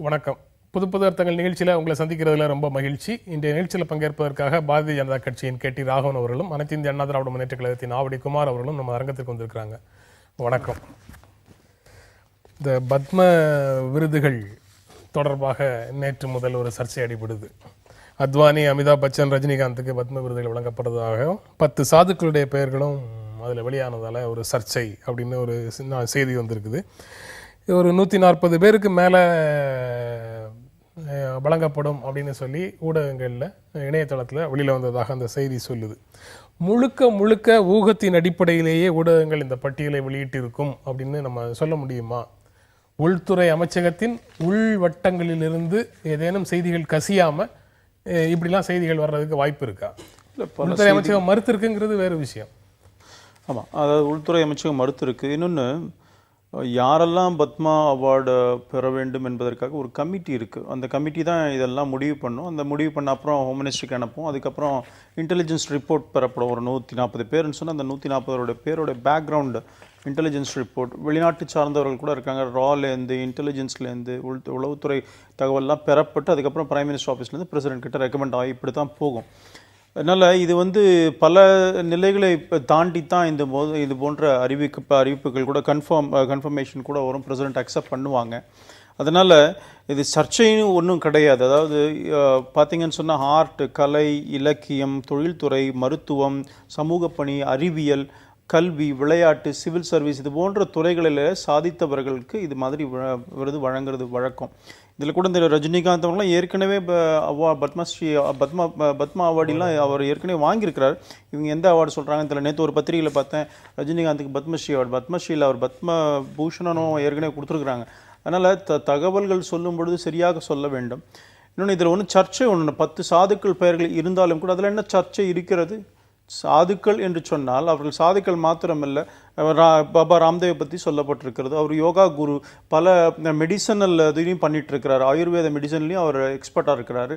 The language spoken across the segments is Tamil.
வணக்கம். புது புது அர்த்தங்கள் நிகழ்ச்சியில் உங்களை சந்திக்கிறதுல ரொம்ப மகிழ்ச்சி. இன்றைய நிகழ்ச்சியில் பங்கேற்பதற்காக பாரதிய ஜனதா கட்சியின் KT ராகவன் அவர்களும் அனைத்து இந்திய அண்ணா திராவிட முன்னேற்ற கழகத்தின் ஆவடி குமார் அவர்களும் நம்ம அரங்கத்திற்கு வந்திருக்கிறாங்க. வணக்கம். இந்த பத்ம விருதுகள் தொடர்பாக நேற்று முதல் ஒரு சர்ச்சை அடிபடுது. அத்வானி, அமிதாப் பச்சன், ரஜினிகாந்துக்கு பத்ம விருதுகள் வழங்கப்படுறதாகவும் 10 சாதுக்களுடைய பெயர்களும் அதில் வெளியானதால் ஒரு சர்ச்சை அப்படின்னு ஒரு செய்தி வந்திருக்குது. ஒரு 140 பேருக்கு மேலே வழங்கப்படும் அப்படின்னு சொல்லி ஊடகங்களில் இணையதளத்தில் வெளியில் வந்ததாக அந்த செய்தி சொல்லுது. முழுக்க முழுக்க ஊகத்தின் அடிப்படையிலேயே ஊடகங்கள் இந்த பட்டியலை வெளியிட்டிருக்கும் அப்படின்னு நம்ம சொல்ல முடியுமா? உள்துறை அமைச்சகத்தின் உள்வட்டங்களிலிருந்து ஏதேனும் செய்திகள் கசியாமல் இப்படிலாம் செய்திகள் வர்றதுக்கு வாய்ப்பு இருக்கா? உள்துறை அமைச்சகம் மறுத்து இருக்குங்கிறது வேறு விஷயம். ஆமாம், அதாவது உள்துறை அமைச்சகம் மறுத்து இருக்கு. இன்னொன்று, யாரெல்லாம் பத்மா அவார்டு பெற வேண்டும் என்பதற்காக ஒரு கமிட்டி இருக்குது. அந்த கமிட்டி தான் இதெல்லாம் முடிவு பண்ணும். அந்த முடிவு பண்ண அப்புறம் ஹோம் மினிஸ்ட்ரிக்கு அனுப்பும். அதுக்கப்புறம் இன்டெலிஜென்ஸ் ரிப்போர்ட் பெறப்படும். ஒரு 140 பேர்னு சொன்னால் அந்த 140 பேரோட பேக்ரவுண்டு இன்டெலிஜென்ஸ் ரிப்போர்ட், வெளிநாட்டு சார்ந்தவர்கள் கூட இருக்காங்க, ராலேருந்து இன்டெலிஜென்ஸ்லேருந்து உளவுத்துறை தகவல்லாம் பெறப்பட்டு அதுக்கப்புறம் பிரைம் மினிஸ்டர் ஆஃபீஸ்லேருந்து பிரசிடென்ட் கிட்ட ரெக்கமெண்ட் ஆகி இப்படி தான் போகும். அதனால் இது பல நிலைகளை தாண்டி தான் இது போன்ற அறிவிப்புகள் கூட கன்ஃபர்மேஷன் கூட வரும், பிரசிடென்ட் அக்செப்ட் பண்ணுவாங்க. அதனால் இது சர்ச்சைன்னு ஒன்றும் கிடையாது. அதாவது பார்த்திங்கன்னு சொன்னால் ஆர்ட், கலை, இலக்கியம், தொழில்துறை, மருத்துவம், சமூக பணி, அறிவியல், கல்வி, விளையாட்டு, சிவில் சர்வீஸ், இது போன்ற துறைகளில் சாதித்தவர்களுக்கு இது மாதிரி விருது வழங்குறது வழக்கம். இதில் கூட இந்த ரஜினிகாந்த் அவங்களாம் ஏற்கனவே பத்மா அவார்டெலாம் அவர் ஏற்கனவே வாங்கியிருக்கிறார். இவங்க எந்த அவார்டு சொல்கிறாங்கன்னு தெரியல. நேற்று ஒரு பத்திரிகையில் பார்த்தேன், ரஜினிகாந்துக்கு பத்மஸ்ரீ அவார்டு, பத்மஸ்ரீயில் அவர் பத்ம பூஷணனும் ஏற்கனவே கொடுத்துருக்குறாங்க. அதனால் தகவல்கள் சொல்லும் பொழுது சரியாக சொல்ல வேண்டும். இன்னொன்று, இதில் ஒன்று சர்ச்சை ஒன்று, 10 சாதுக்கள் பெயர்கள் இருந்தாலும் கூட அதில் என்ன சர்ச்சை இருக்கிறது? சாதுக்கள் என்று சொன்னால் அவர்கள் சாதுக்கள் மாத்திரமல்ல, பாபா ராம்தேவை பற்றி சொல்லப்பட்டிருக்கிறது. அவர் யோகா குரு, பல மெடிசனல் இதையும் பண்ணிட்டு இருக்கிறார், ஆயுர்வேத மெடிசன்லையும் அவர் எக்ஸ்பர்ட்டாக இருக்கிறாரு.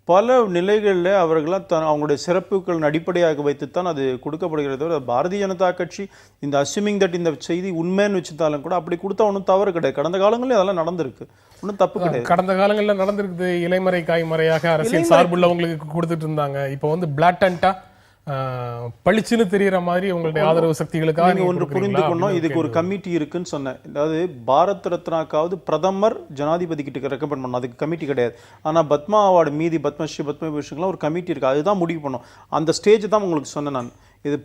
பல நிலைகளில் அவர்களாம் அவங்களுடைய சிறப்புகளின் அடிப்படையாக வைத்துத்தான் அது கொடுக்கப்படுகிறது. பாரதிய ஜனதா கட்சி இந்த அஸ்யூமிங் தட் இந்த செய்தி உண்மைன்னு வச்சுட்டாலும் கூட அப்படி கொடுத்தா ஒன்றும் தவறு கிடையாது. கடந்த காலங்களில் அதெல்லாம் நடந்திருக்கு, ஒன்றும் தப்பு கிடையாது. கடந்த காலங்களில் நடந்திருக்குது. இலைமறை காய்மறையாக அரசியல் சார்புள்ளவங்களுக்கு கொடுத்துட்டு இருந்தாங்க. இப்போ பிளாட்டண்டா பளிச்சுன்னு தெரியற மாதிரி உங்களுடைய ஆதரவு சக்திகளுக்காக ஒன்று புரிந்துக்கணும். இதுக்கு ஒரு கமிட்டி இருக்குன்னு சொன்னேன். அதாவது பாரத் ரத்னாக்காவது பிரதமர் ஜனாதிபதி கிட்ட ரெக்கமெண்ட் பண்ணணும், அதுக்கு கமிட்டி கிடையாது. ஆனால் பத்மா அவார்டு மீதி பத்மஸ்ரீ, பத்மபூஷன்லாம் ஒரு கமிட்டி இருக்குது, அதுதான் முடிவு பண்ணும். அந்த ஸ்டேஜ் தான் உங்களுக்கு சொன்னேன் நான். இது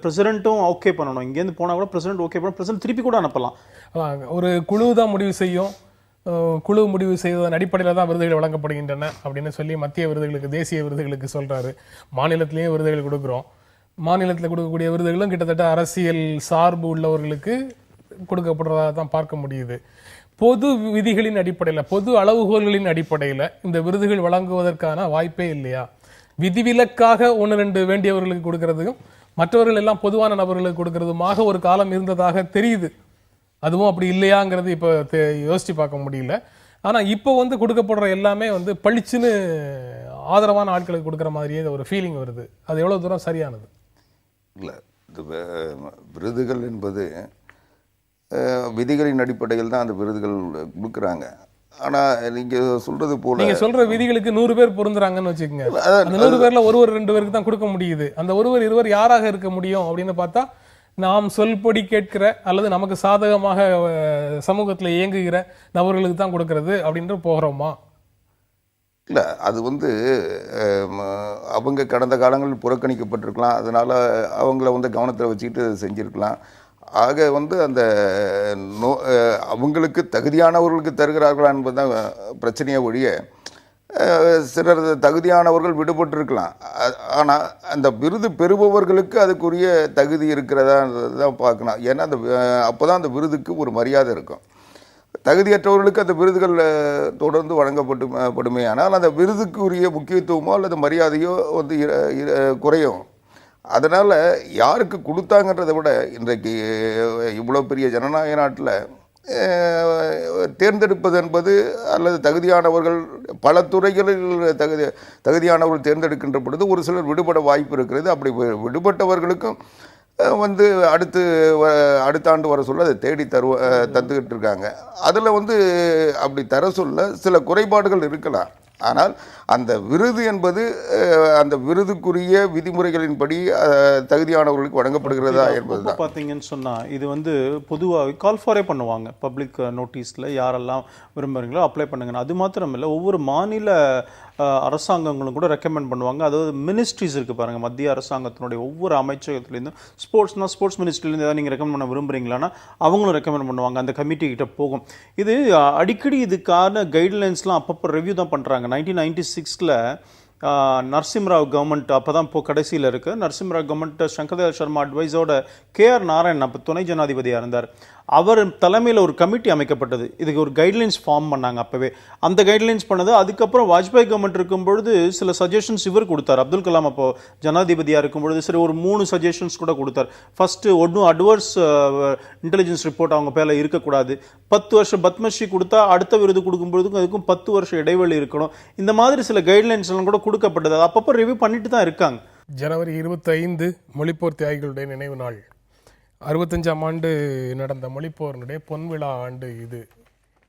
பிரசிடென்ட்டும் ஓகே பண்ணணும். இங்கேருந்து போனால் கூட பிரசிடென்ட் ஓகே பண்ணணும், பிரசிடென்ட் திருப்பி கூட அனுப்பலாம். ஒரு குழு தான் முடிவு செய்யும். குழு முடிவு செய்வதன் அடிப்படையில் தான் விருதுகள் வழங்கப்படுகின்றன அப்படின்னு சொல்லி மத்திய விருதுகளுக்கு, தேசிய விருதுகளுக்கு சொல்கிறாரு. மாநிலத்திலேயே விருதுகள் கொடுக்குறோம். மாநிலத்தில் கொடுக்கக்கூடிய விருதுகளும் கிட்டத்தட்ட அரசியல் சார்பு உள்ளவர்களுக்கு கொடுக்கப்படுறதாக தான் பார்க்க முடியுது. பொது விதிகளின் அடிப்படையில், பொது அளவுகோல்களின் அடிப்படையில் இந்த விருதுகள் வழங்குவதற்கான வாய்ப்பே இல்லையா? விதிவிலக்காக 1-2 வேண்டியவர்களுக்கு கொடுக்கறதுக்கும் மற்றவர்கள் எல்லாம் பொதுவான நபர்களுக்கு கொடுக்கறதுமாக ஒரு காலம் இருந்ததாக தெரியுது. அதுவும் அப்படி இல்லையாங்கிறது இப்போ யோசிச்சு பார்க்க முடியல. ஆனால் இப்போ கொடுக்கப்படுற எல்லாமே பளிச்சுன்னு ஆதரவான ஆட்களுக்கு கொடுக்குற மாதிரியே ஒரு ஃபீலிங் வருது. அது எவ்வளோ தூரம் சரியானது? இல்லை, இது விருதுகள் என்பது விதிகளின் அடிப்படையில் தான் அந்த விருதுகள் கொடுக்குறாங்க. ஆனால் நீங்கள் சொல்கிறது போல, நீங்கள் சொல்கிற விதிகளுக்கு 100 பேர் பொருந்துறாங்கன்னு வச்சுக்கோங்க. அந்த 100 பேரில் 1-2 பேருக்கு தான் கொடுக்க முடியுது. அந்த 1-2 யாராக இருக்க முடியும் அப்படின்னு பார்த்தா, நாம் சொல்படி கேட்கிற அல்லது நமக்கு சாதகமாக சமூகத்தில் இயங்குகிற நபர்களுக்கு தான் கொடுக்கறது அப்படின்ற போகிறோமா? இல்லை, அது அவங்க கடந்த காலங்களில் புறக்கணிக்கப்பட்டிருக்கலாம். அதனால் அவங்கள கவனத்தில் வச்சுக்கிட்டு செஞ்சுருக்கலாம். ஆக அந்த அவங்களுக்கு தகுதியானவர்களுக்கு தருகிறார்களா என்பதுதான் பிரச்சனையை ஒழிய, சிலர் தகுதியானவர்கள் விடுபட்டிருக்கலாம். ஆனால் அந்த விருது பெறுபவர்களுக்கு அதுக்குரிய தகுதி இருக்கிறதா தான் பார்க்கணும். ஏன்னா அப்போ தான் அந்த விருதுக்கு ஒரு மரியாதை இருக்கும். தகுதியற்றவர்களுக்கு அந்த விருதுகள் தொடர்ந்து வழங்கப்படுமே, ஆனால் அந்த விருதுக்குரிய முக்கியத்துவமோ அல்லது மரியாதையோ குறையும். அதனால் யாருக்கு கொடுத்தாங்கன்றதை விட, இன்றைக்கு இவ்வளோ பெரிய ஜனநாயக நாட்டில் தேர்ந்தெடுப்பது என்பது, அல்லது தகுதியானவர்கள் பல துறைகளில் தகுதியானவர்கள் தேர்ந்தெடுக்கின்ற பொழுது ஒரு சிலர் விடுபட வாய்ப்பு இருக்கிறது. அப்படி விடுபட்டவர்களுக்கும் வந்து அடுத்த ஆண்டு வர சொல்ல அதை தேடி தந்துக்கிட்டு இருக்காங்க. அதில் வந்து அப்படி தர சொல்ல சில குறைபாடுகள் இருக்கலாம். ஆனால் அந்த விருது என்பது அந்த விருதுக்குரிய விதிமுறைகளின்படி தகுதியானவர்களுக்கு வழங்கப்படுகிறதா என்பதுதான். பார்த்தீங்கன்னு சொன்னால் இது வந்து பொதுவாக கால் ஃபாரே பண்ணுவாங்க பப்ளிக் நோட்டீஸில் யாரெல்லாம் விரும்புகிறீங்களோ அப்ளை பண்ணுங்கன்னு. அது மாத்திரம் இல்லை, ஒவ்வொரு மாநில அரசாங்கங்களும் கூட ரெக்கமெண்ட் பண்ணுவாங்க. அதாவது மினிஸ்ட்ரிஸ் இருக்குது பாருங்கள், மத்திய அரசாங்கத்தினுடைய ஒவ்வொரு அமைச்சகத்துலேருந்தும் ஸ்போர்ட்ஸ் மினிஸ்ட்ரிலேருந்து ஏதாவது நீங்கள் ரெக்கமெண்ட் பண்ண விரும்புகிறீங்களான்னா அவங்களும் ரெக்கமெண்ட் பண்ணுவாங்க, அந்த கமிட்டி கிட்ட போகும். இது அடிக்கடி இதுக்கான கைட்லைன்ஸ்லாம் அப்பப்போ ரிவ்யூ தான் பண்ணுறாங்க. 1996 நரசிம்மராவ் கவர்மெண்ட் அப்போ தான் இப்போ கடைசியில் இருக்குது. நரசிம்மராவ் கவர்மெண்ட் சங்கர்தயாள் சர்மா அட்வைஸோட KR நாராயணன் அப்போ துணை ஜனாதிபதியாக இருந்தார். அவர் தலைமையில் ஒரு கமிட்டி அமைக்கப்பட்டது. இதுக்கு ஒரு கைட்லைன்ஸ் ஃபார்ம் பண்ணாங்க அப்போவே. அந்த கைட்லைன்ஸ் பண்ணது அதுக்கப்புறம் வாஜ்பாய் கவர்மெண்ட் இருக்கும்பொழுது சில சஜஷன்ஸ் இவர் கொடுத்தார். அப்துல் கலாம் அப்போ ஜனாதிபதியாக இருக்கும்பொழுது சரி ஒரு 3 சஜஷன்ஸ் கூட கொடுத்தார். ஃபர்ஸ்ட் ஒன்றும் அட்வர்ஸ் இன்டெலிஜென்ஸ் ரிப்போர்ட் அவங்க பேரில் இருக்கக்கூடாது. 10 வருஷம் பத்மஸ்ரீ கொடுத்தா அடுத்த விருது கொடுக்கும்பொழுதுக்கும் அதுக்கும் 10 வருஷம் இடைவெளி இருக்கணும். இந்த மாதிரி சில கைட்லைன்ஸ் எல்லாம் கூட கொடுக்கப்பட்டது. அது அப்பப்போ ரிவ்யூ பண்ணிட்டு தான் இருக்காங்க. ஜனவரி 25 மொழிப்போர் தியாகிகளுடைய நினைவு நாள். 65ஆம் ஆண்டு நடந்த மொழிப்போரினுடைய பொன்விழா ஆண்டு இது.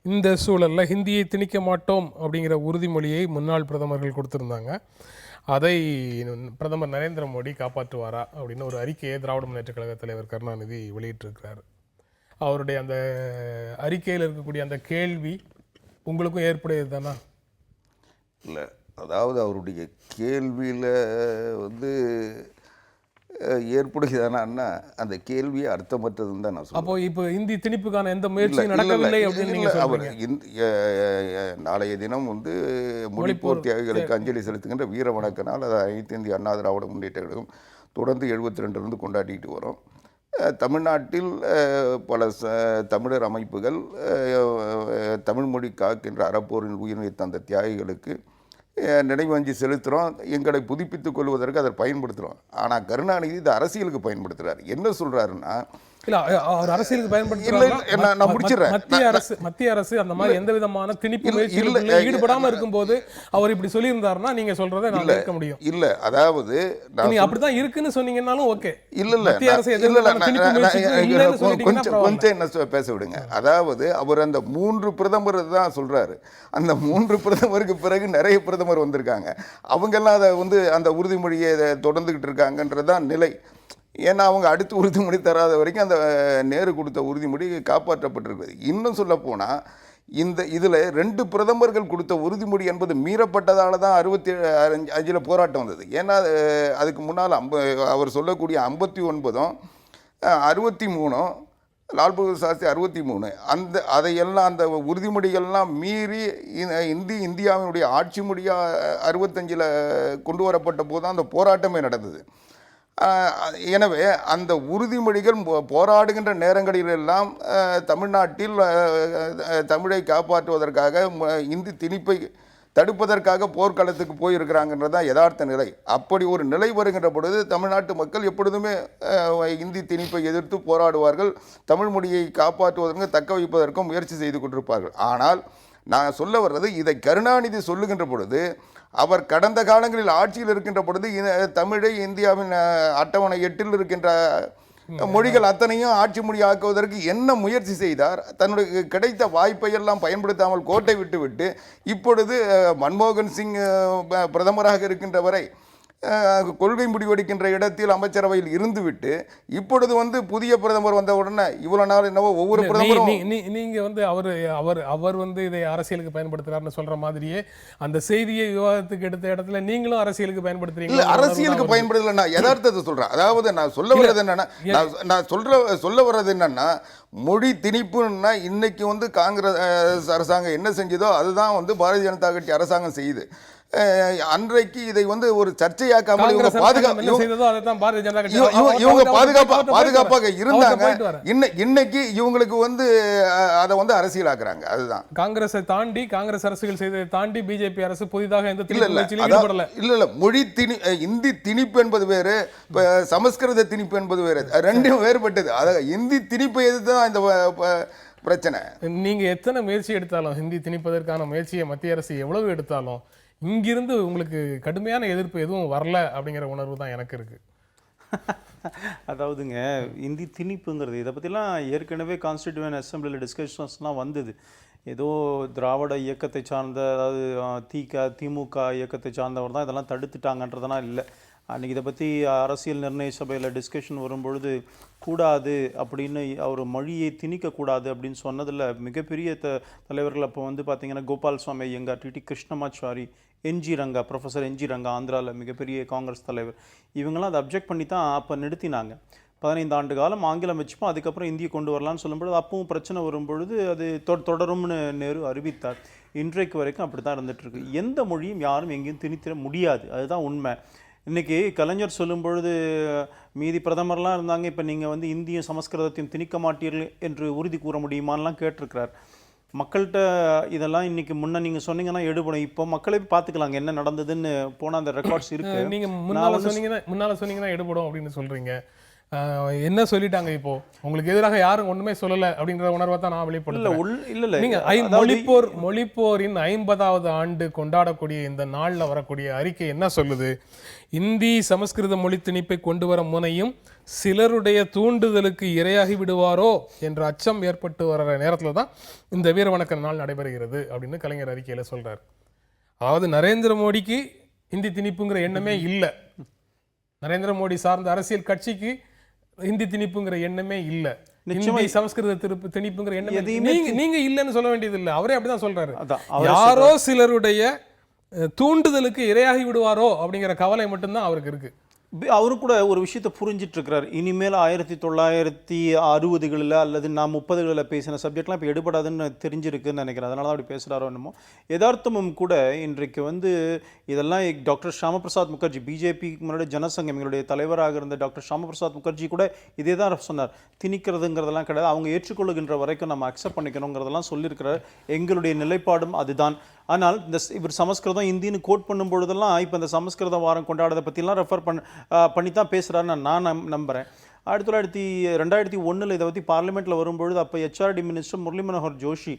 இந்த சூழலில் ஹிந்தியை திணிக்க மாட்டோம் அப்படிங்கிற உறுதிமொழியை முன்னாள் பிரதமர்கள் கொடுத்துருந்தாங்க. அதை பிரதமர் நரேந்திர மோடி காப்பாற்றுவாரா அப்படின்னு ஒரு அறிக்கையை திராவிட முன்னேற்ற கழக தலைவர் கருணாநிதி வெளியிட்டிருக்கிறார். அவருடைய அந்த அறிக்கையில் இருக்கக்கூடிய அந்த கேள்வி உங்களுக்கும் ஏற்புடையது தானா? இல்லை, அதாவது அவருடைய கேள்வியில் வந்து ஏற்படுகிறதானா அந்த கேள்வியை அர்த்தமற்றதுன்னு தான் நான் சொல்லுவேன். அப்போ இப்போ இந்தி திணிப்புக்கான எந்த முயற்சியும் நடக்கவில்லை அப்படின்னு நீங்க சொல்றீங்க. நாளைய தினம் வந்து மொழிப்போர் தியாகிகளுக்கு அஞ்சலி செலுத்துகின்ற வீர வணக்க நாள். அதை அனைத்து இந்திய அண்ணா திராவிட முன்னேற்ற கழகம் தொடர்ந்து 72 கொண்டாடிட்டு வரோம். தமிழ்நாட்டில் பல தமிழர் அமைப்புகள் தமிழ் மொழி காக்கின்ற அறப்போரின் உயிரை தந்த தியாகிகளுக்கு நினைவஞ்சி செலுத்துகிறோம், எங்களை புதுப்பித்துக் கொள்வதற்கு அதை பயன்படுத்துகிறோம். ஆனால் கருணாநிதி இதை அரசியலுக்கு பயன்படுத்துகிறார். என்ன சொல்கிறாருன்னா, அரசியலுக்கு மத்திய அரசு அந்த மாதிரி எந்த விதமான திணிப்பு முயற்சிகளில் ஈடுபடாம இருக்கும்போது அவர் இப்படி சொல்லியிருந்தாருன்னா நீங்க சொல்றதை நான் கேட்க முடியும். இல்ல, அதாவது நீங்க அப்படிதான் இருக்குன்னு சொன்னீங்கன்னாலும் ஓகே. இல்ல கொஞ்சம் என்ன பேச விடுங்க. அதாவது அவர் அந்த 3 பிரதமர் தான் சொல்றாரு. அந்த 3 பிரதமருக்கு பிறகு நிறைய பிரதமர் வந்திருக்காங்க. அவங்கெல்லாம் அதை வந்து அந்த உறுதிமொழியை தொடர்ந்துகிட்டு இருக்காங்கன்றதான் நிலை. ஏன்னா அவங்க அடுத்து உறுதிமொழி தராத வரைக்கும் அந்த நேரு கொடுத்த உறுதிமொழி காப்பாற்றப்பட்டிருக்குது. இன்னும் சொல்ல போனால் இதில் 2 பிரதமர்கள் கொடுத்த உறுதிமொழி என்பது மீறப்பட்டதால் தான் 65 போராட்டம் வந்தது. ஏன்னா அதுக்கு முன்னால் அவர் சொல்லக்கூடிய 59 63 லால் பகதூர் சாஸ்திரி 63 அதையெல்லாம் அந்த உறுதிமொழிகள்லாம் மீறி இந்தியாவினுடைய ஆட்சி மொழியாக 65 கொண்டு வரப்பட்ட போது தான் அந்த போராட்டமே நடந்தது. எனவே அந்த உறுதிமொழிகள் போராடுகின்ற நேரங்களிலெல்லாம் தமிழ்நாட்டில் தமிழை காப்பாற்றுவதற்காக இந்தி திணிப்பை தடுப்பதற்காக போர்க்களத்துக்கு போயிருக்கிறாங்கன்றது தான் யதார்த்த நிலை. அப்படி ஒரு நிலை வருகின்ற பொழுது தமிழ்நாட்டு மக்கள் எப்பொழுதுமே இந்தி திணிப்பை எதிர்த்து போராடுவார்கள். தமிழ் மொழியை காப்பாற்றுவதற்கு தக்க வைப்பதற்கும் முயற்சி செய்து கொண்டிருப்பார்கள். ஆனால் நான் சொல்ல வர்றது, இதை கருணாநிதி சொல்லுகின்ற பொழுது அவர் கடந்த காலங்களில் ஆட்சியில் இருக்கின்ற பொழுது தமிழை இந்தியாவின் அட்டவணை 8 இருக்கின்ற மொழிகள் அத்தனையும் ஆட்சி மொழி ஆக்குவதற்கு என்ன முயற்சி செய்தார்? தன்னுடைய கிடைத்த வாய்ப்பை எல்லாம் பயன்படுத்தாமல் கோட்டை விட்டு இப்பொழுது மன்மோகன் சிங் பிரதமராக இருக்கின்ற வரை கொள்கை முடிவெடுக்கின்ற இடத்தில் அமைச்சரவையில் இருந்துவிட்டு இப்பொழுது வந்து புதிய பிரதமர் வந்த உடனே இவ்வளவு நாள் என்னவோ ஒவ்வொரு பிரதமரும் நீங்க வந்து அவர் வந்து இதை அரசியலுக்கு பயன்படுத்துறாருன்னு சொல்ற மாதிரியே அந்த செய்தியை விவாதத்துக்கு எடுத்த இடத்துல நீங்களும் அரசியலுக்கு பயன்படுத்துறீங்க. அரசியலுக்கு பயன்படுத்தல, நான் யதார்த்தத்தை சொல்றேன். அதாவது நான் சொல்ல வர்றது என்னன்னா, நான் சொல்ல வர்றது என்னன்னா, மொழி திணிப்புன்னா இன்னைக்கு வந்து காங்கிரஸ் அரசாங்கம் என்ன செஞ்சதோ அதுதான் வந்து பாரதிய ஜனதா கட்சி அரசாங்கம் செய்யுது. அன்றைக்கு இதை வந்து ஒரு சர்ச்சையாக்காமல் இவங்க பாதுகாப்பாக இருந்தாங்க. இன்னைக்கு இவங்களுக்கு வந்து அதை வந்து அரசியலாக்குறாங்க. அதுதான் காங்கிரஸை தாண்டி, காங்கிரஸ் அரசுகள் செய்ததை தாண்டி பிஜேபி அரசு புதிதாக இல்ல மொழி இந்தி திணிப்பு என்பது வேறு, சமஸ்கிருத திணிப்பு என்பது வேறு, ரெண்டும் வேறுபட்டது. அதாவது இந்தி திணிப்பை எதிர்த்து தான் இந்த பிரச்சனை. நீங்க எத்தனை முயற்சி எடுத்தாலும், ஹிந்தி திணிப்பதற்கான முயற்சியை மத்திய அரசு எவ்வளவு எடுத்தாலும் இங்கிருந்து உங்களுக்கு கடுமையான எதிர்ப்பு எதுவும் வரல அப்படிங்கிற உணர்வு தான் எனக்கு இருக்கு. அதாவதுங்க இந்தி திணிப்புங்கிறது இதை பற்றிலாம் ஏற்கனவே கான்ஸ்டிடியூவன் அசம்பிளியில் டிஸ்கஷன்ஸ்லாம் வந்தது. ஏதோ திராவிட இயக்கத்தை சார்ந்த, அதாவது திமுக இயக்கத்தை சார்ந்தவர் தான் இதெல்லாம் தடுத்துட்டாங்கன்றதெல்லாம் இல்லை. அன்றைக்கி இதை பற்றி அரசியல் நிர்ணய சபையில் டிஸ்கஷன் வரும்பொழுது கூடாது அப்படின்னு அவர் மொழியை திணிக்கக்கூடாது அப்படின்னு சொன்னதில் மிகப்பெரிய தலைவர்கள் அப்போ வந்து பார்த்திங்கன்னா Gopal Swami Iyengar, T T Krishnamachari, N G Ranga, professor N G Ranga ஆந்திராவில் மிகப்பெரிய காங்கிரஸ் தலைவர், இவங்கெல்லாம் அதை அப்ஜெக்ட் பண்ணி தான் அப்போ நிறுத்தினாங்க. 15 ஆண்டு காலம் ஆங்கிலம் வச்சுப்போம், அதுக்கப்புறம் இந்தியை கொண்டு வரலான்னு சொல்லும்பொழுது அப்பவும் பிரச்சனை வரும்பொழுது அது தொடரும்னு நேரு அறிவித்தார். இன்றைக்கு வரைக்கும் அப்படி தான் இருந்துகிட்ருக்கு. எந்த மொழியும் யாரும் எங்கேயும் திணித்திட முடியாது, அதுதான் உண்மை. இன்றைக்கி கலைஞர் சொல்லும் பொழுது மீதி பிரதமர்லாம் இருந்தாங்க, இப்போ நீங்கள் வந்து இந்தியும் சமஸ்கிருதத்தையும் திணிக்க மாட்டீர்கள் என்று உறுதி கூற முடியுமான்லாம் கேட்டிருக்கிறார். மக்கள்கிட்ட இதெல்லாம் இன்னைக்கு முன்ன நீங்கள் சொன்னீங்கன்னா எடுபடும். இப்போ மக்களே பார்த்துக்கலாங்க என்ன நடந்ததுன்னு போனால் அந்த ரெக்கார்ட்ஸ் இருக்கு. நீங்கள் முன்னால் சொன்னீங்கன்னா எடுபடும் அப்படின்னு சொல்கிறீங்க. என்ன சொல்லிட்டாங்க இப்போ? உங்களுக்கு எதிராக யாரும் ஒண்ணுமே சொல்லல அப்படிங்கிற உணர்வை தான் நான் வெளிப்படுத்தல. நீங்க மொழிப்போரின் 50வது ஆண்டு கொண்டாடக்கூடிய இந்த நாள்ல வரக்கூடிய அறிக்கை என்ன சொல்லுது? இந்தி சமஸ்கிருத மொழி திணிப்பை கொண்டு வர முனையும் சிலருடைய தூண்டுதலுக்கு இரையாகி விடுவாரோ என்ற அச்சம் ஏற்பட்டு வர்ற நேரத்துல தான் இந்த வீரவணக்க நாள் நடைபெறுகிறது அப்படின்னு கலைஞர் அறிக்கையில சொல்றாரு. அதாவது நரேந்திர மோடிக்கு இந்தி திணிப்புங்கிற எண்ணமே இல்லை. நரேந்திர மோடி சார்ந்த அரசியல் கட்சிக்கு இந்தி திணிப்புங்கிற எண்ணமே இல்ல. இந்தி சமஸ்கிருத திணிப்புங்கிற எண்ணமே நீங்க இல்லன்னு சொல்ல வேண்டியது இல்லை. அவரே அப்படிதான் சொல்றாரு. யாரோ சிலருடைய தூண்டுதலுக்கு இரையாகி விடுவாரோ அப்படிங்கிற கவலை மட்டும்தான் அவருக்கு இருக்கு. அவரு கூட ஒரு விஷயத்தை புரிஞ்சிட்டு இருக்கிறார். இனிமேல் 1960களில் அல்லது நான் 30களில் பேசின சப்ஜெக்ட்லாம் இப்போ எடுபடாதுன்னு தெரிஞ்சிருக்குன்னு நினைக்கிறேன். அதனால தான் அப்படி பேசுகிறாரோ என்னமோ. யதார்த்தமும் கூட இன்றைக்கு வந்து இதெல்லாம் டாக்டர் ஷியாமா பிரசாத் முகர்ஜி, பிஜேபிக்கு முன்னாடி ஜனசங்கம் எங்களுடைய தலைவராக இருந்த டாக்டர் ஷியாமா பிரசாத் முகர்ஜி கூட இதே தான் சொன்னார். திணிக்கிறதுங்கிறதெல்லாம் கிடையாது, அவங்க ஏற்றுக்கொள்ளுகின்ற வரைக்கும் நம்ம அக்செப்ட் பண்ணிக்கணுங்கிறதெல்லாம் சொல்லியிருக்கிறார். எங்களுடைய நிலைப்பாடும் அதுதான். ஆனால் இந்த இவர் சமஸ்கிருதம் இந்தின்னு கோட் பண்ணும் பொழுதெல்லாம் இப்போ இந்த சமஸ்கிருத வாரம் கொண்டாடுறதை பற்றிலாம் ரெஃபர் பண்ணி தான் பேசுகிறாருன்னு நான் நம்புகிறேன். 2001 இதை பற்றி பார்லிமெண்ட்டில் வரும்பொழுது அப்போ ஹெச்ஆர்டி மினிஸ்டர் முரளி மனோகர் ஜோஷி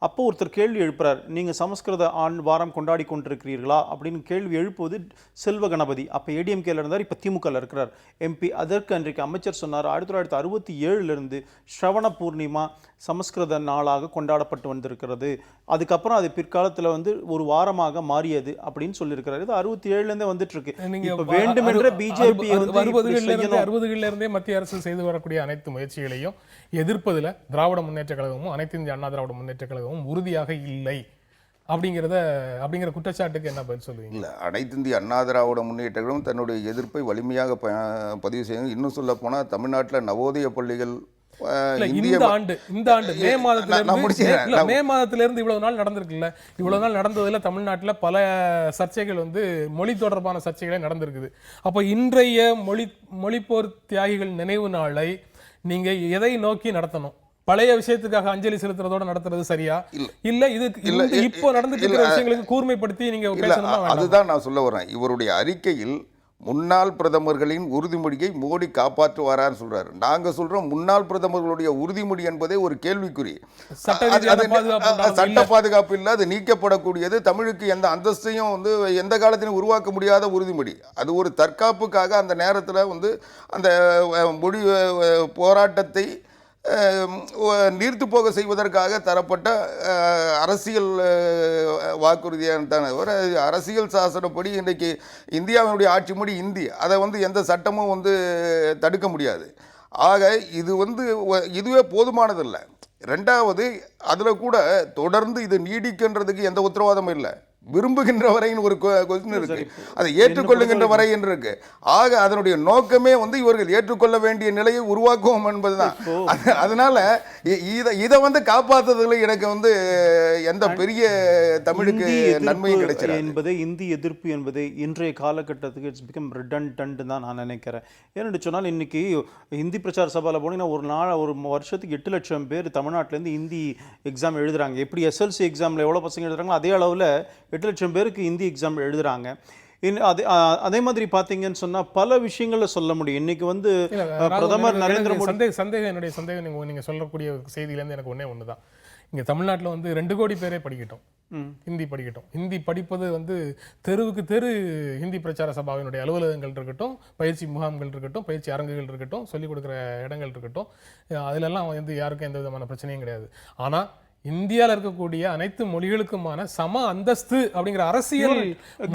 அப்போ ஒருத்தர் கேள்வி எழுப்புறார், நீங்கள் சமஸ்கிருத வாரம் கொண்டாடி கொண்டிருக்கிறீர்களா அப்படின்னு கேள்வி எழுப்புவது செல்வ கணபதி. அப்போ ஏடிஎம்கேல இருந்தார், இப்போ திமுகவில் இருக்கிறார் எம்பி. அதற்கு அன்றைக்கு அமைச்சர் சொன்னார் 1967 ஸ்ரவண பூர்ணிமா சமஸ்கிருத நாளாக கொண்டாடப்பட்டு வந்திருக்கிறது, அதுக்கப்புறம் அது பிற்காலத்தில் வந்து ஒரு வாரமாக மாறியது அப்படின்னு சொல்லியிருக்கிறார். இது 67 வந்துட்டு இருக்கு. இப்போ வேண்டுமென்ற பிஜேபி 60களிலிருந்தே மத்திய அரசு செய்து வரக்கூடிய அனைத்து முயற்சிகளையும் எதிர்ப்பதில் திராவிட முன்னேற்ற கழகமும் அனைத்து இந்திய அண்ணா திராவிட முன்னேற்ற கழகமும் உறுதியாக இல்லை அப்படிங்கிற குற்றச்சாட்டுக்கு என்ன பதில் சொல்லுவீங்க? இல்லை, அனைத்து இந்திய அண்ணா திராவிட முன்னேற்ற கழகம் தன்னுடைய எதிர்ப்பை வலிமையாக பதிவு செய்யும். இன்னும் சொல்ல போனால் தமிழ்நாட்டில் நவோதய பள்ளிகள் இந்த ஆண்டு மே மாதத்திலிருந்து இவ்வளவு நாள் நடந்திருக்குல்ல, இவ்வளவு நாள் நடந்ததுல தமிழ்நாட்டில் பல சர்ச்சைகள் வந்து மொழி தொடர்பான சர்ச்சைகளே நடந்திருக்குது. அப்போ இன்றைய மொழிப்போர் தியாகிகள் நினைவு நாளை நீங்க எதை நோக்கி நடத்தணும்? பழைய விஷயத்துக்காக அஞ்சலி செலுத்துறதோட நடத்துறது சரியா இல்ல இப்போ நடந்துட்டு இருக்கிற விஷயங்களுக்கு கூர்மைப்படுத்தி நீங்க பேசணுமா? அதுதான் நான் சொல்ல வரேன். இவருடைய அறிக்கையில் முன்னாள் பிரதமர்களின் உறுதிமொழியை மோடி காப்பாற்றுவாரான்னு சொல்றாரு. நாங்க சொல்றோம் முன்னாள் பிரதமர்களுடைய உறுதிமொழி என்பதே ஒரு கேள்விக்குறி. சட்ட பாதுகாப்பு இல்ல, அது நீக்கப்படக்கூடியது. தமிழுக்கு எந்த அந்தஸ்தையும் வந்து எந்த காலத்திலும் உருவாக்க முடியாத உறுதிமொழி. அது ஒரு தற்காப்புக்காக அந்த நேரத்தில் வந்து அந்த மொழி போராட்டத்தை நீர்த்து போக செய்வதற்காக தரப்பட்ட அரசியல் வாக்குறுதியாக தான். அரசியல் சாசனப்படி இன்றைக்கு இந்தியாவினுடைய ஆட்சி மொழி இந்தி. அதை வந்து எந்த சட்டமும் வந்து தடுக்க முடியாது. ஆக இதுவே போதுமானதில்லை. ரெண்டாவது, அதில் கூட தொடர்ந்து இது நீடிக்கின்றதுக்கு எந்த உத்தரவாதமும் இல்லை. விரும்புகின்ற வரைன்னு ஒரு கொஸ்டின் இருக்கு, அதை ஏற்றுக்கொள்ளுகின்ற வரை என்று இருக்கு. ஆக அதனுடைய நோக்கமே வந்து இவர்கள் ஏற்றுக்கொள்ள வேண்டிய நிலையை உருவாக்குவோம் என்பதுதான். அதனால இதை வந்து காப்பாற்றுறதுல எனக்கு வந்து எந்த பெரிய தமிழுக்கு நன்மையும் கிடைச்சது என்பது இந்தி எதிர்ப்பு என்பது இன்றைய காலகட்டத்துக்கு இட்ஸ் பிகம் ரிடண்டன்ட் தான் நான் நினைக்கிறேன். ஏன்னு சொன்னால் இன்னைக்கு ஹிந்தி பிரச்சார சபாவில் போனீங்கன்னா ஒரு வருஷத்துக்கு 8 லட்சம் பேர் தமிழ்நாட்டிலேருந்து ஹிந்தி எக்ஸாம் எழுதுறாங்க. எப்படி எஸ்எல்சி எக்ஸாமில் எவ்வளோ பசங்க எழுதுறாங்களோ அதே அளவில் 8 லட்சம் பேருக்கு ஹிந்தி எக்ஸாம் எழுதுறாங்க. அதே மாதிரி பார்த்தீங்கன்னு சொன்னால் பல விஷயங்களில் சொல்ல முடியும். இன்னைக்கு வந்து பிரதமர் நரேந்திர மோடி என்னுடைய சந்தேகம் நீங்கள் சொல்லக்கூடிய செய்தியிலேருந்து எனக்கு ஒன்றே ஒன்று தான். இங்கே தமிழ்நாட்டில் வந்து 2 கோடி பேரே படிக்கட்டும், ஹிந்தி படிக்கட்டும். ஹிந்தி படிப்பது வந்து தெருவுக்கு தெரு ஹிந்தி பிரச்சார சபாவினுடைய அலுவலகங்கள் இருக்கட்டும், பயிற்சி முகாம்கள் இருக்கட்டும், பயிற்சி அரங்குகள் இருக்கட்டும், சொல்லிக் கொடுக்குற இடங்கள் இருக்கட்டும், அதிலெல்லாம் வந்து யாருக்கும் எந்த விதமான பிரச்சனையும் கிடையாது. ஆனால் இந்தியாவில் இருக்கக்கூடிய அனைத்து மொழிகளுக்குமான சம அந்தஸ்து அப்படிங்கிற அரசியல்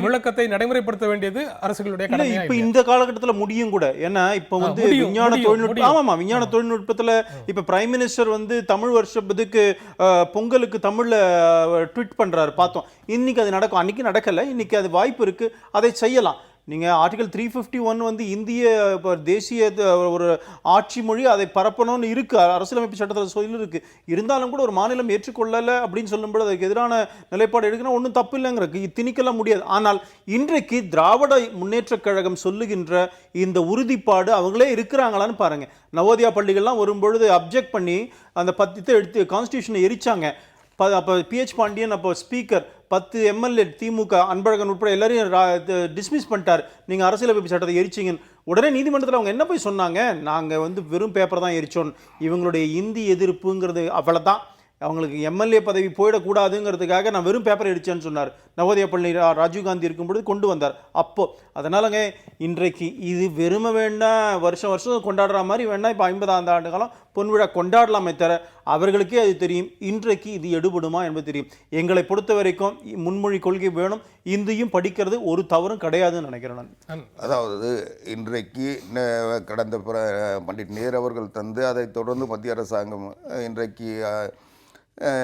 முழக்கத்தை நடைமுறைப்படுத்த வேண்டியது அரசுகளுடைய கடமை. இப்ப இந்த காலகட்டத்துல முடியும் கூட. ஏன்னா இப்ப வந்து விஞ்ஞான தொழில்நுட்பம், ஆமாமா, விஞ்ஞான தொழில்நுட்பத்துல இப்ப பிரைம் மினிஸ்டர் வந்து தமிழ் வருஷத்துக்கு பொங்கலுக்கு தமிழ்ல ட்வீட் பண்றாரு, பார்த்தோம். இன்னைக்கு அது நடக்கும், அன்னைக்கு நடக்கல, இன்னைக்கு அது வாய்ப்பு இருக்கு, அதை செய்யலாம். நீங்கள் ஆர்டிகல் 351 வந்து இந்திய தேசிய ஒரு ஆட்சி மொழி, அதை பரப்பணும்னு இருக்குது, அரசியலமைப்பு சட்டத்தில் சொல்லியிருக்கு. இருந்தாலும் கூட ஒரு மாநிலம் ஏற்றுக்கொள்ளலை அப்படின்னு சொல்லும்போது அதுக்கு எதிரான நிலைப்பாடு எடுக்கணும், ஒன்றும் தப்பு இல்லைங்கிறக்கு திணிக்கலாம் முடியாது. ஆனால் இன்றைக்கு திராவிட முன்னேற்றக் கழகம் சொல்லுகின்ற இந்த உறுதிப்பாடு அவங்களே இருக்கிறாங்களான்னு பாருங்கள். நவோதயா பள்ளிகள்லாம் வரும்பொழுது அப்ஜெக்ட் பண்ணி அந்த 10 எடுத்து கான்ஸ்டியூஷனை எரிச்சாங்க. அப்போ PH பாண்டியன் அப்போ ஸ்பீக்கர் 10 MLA திமுக அன்பழகன் உட்பட எல்லாரையும் டிஸ்மிஸ் பண்ணிட்டார். நீங்கள் அரசியலமைப்பு சட்டத்தை எரிச்சிங்கன்னு. உடனே நீதிமன்றத்தில் அவங்க என்ன போய் சொன்னாங்க, நாங்கள் வந்து வெறும் பேப்பர் தான் எரிச்சோம், இவங்களுடைய இந்தி எதிர்ப்புங்கிறது அவ்வளோதான், அவங்களுக்கு MLA பதவி போயிடக்கூடாதுங்கிறதுக்காக நான் வெறும் பேப்பர் அடிச்சேன்னு சொன்னார். நவோதயா பள்ளி ராஜீவ்காந்தி இருக்கும்பொழுது கொண்டு வந்தார். அப்போ அதனாலங்க இன்றைக்கு இது வெறுமை வேண்டாம், வருஷம் வருஷம் கொண்டாடுற மாதிரி வேண்டாம். இப்போ 50ஆம் ஆண்டு காலம் பொன்விழா கொண்டாடலாமே தவிர அவர்களுக்கே அது தெரியும் இன்றைக்கு இது எடுபடுமா என்பது தெரியும். எங்களை பொறுத்த வரைக்கும் முன்மொழி கொள்கை வேணும், இந்தியும் படிக்கிறது ஒரு தவறும் கிடையாதுன்னு நினைக்கிறேன் நான். அதாவது இன்றைக்கு கடந்த பண்டிட் நேரு அவர்கள் தந்து அதை தொடர்ந்து மத்திய அரசாங்கம் இன்றைக்கு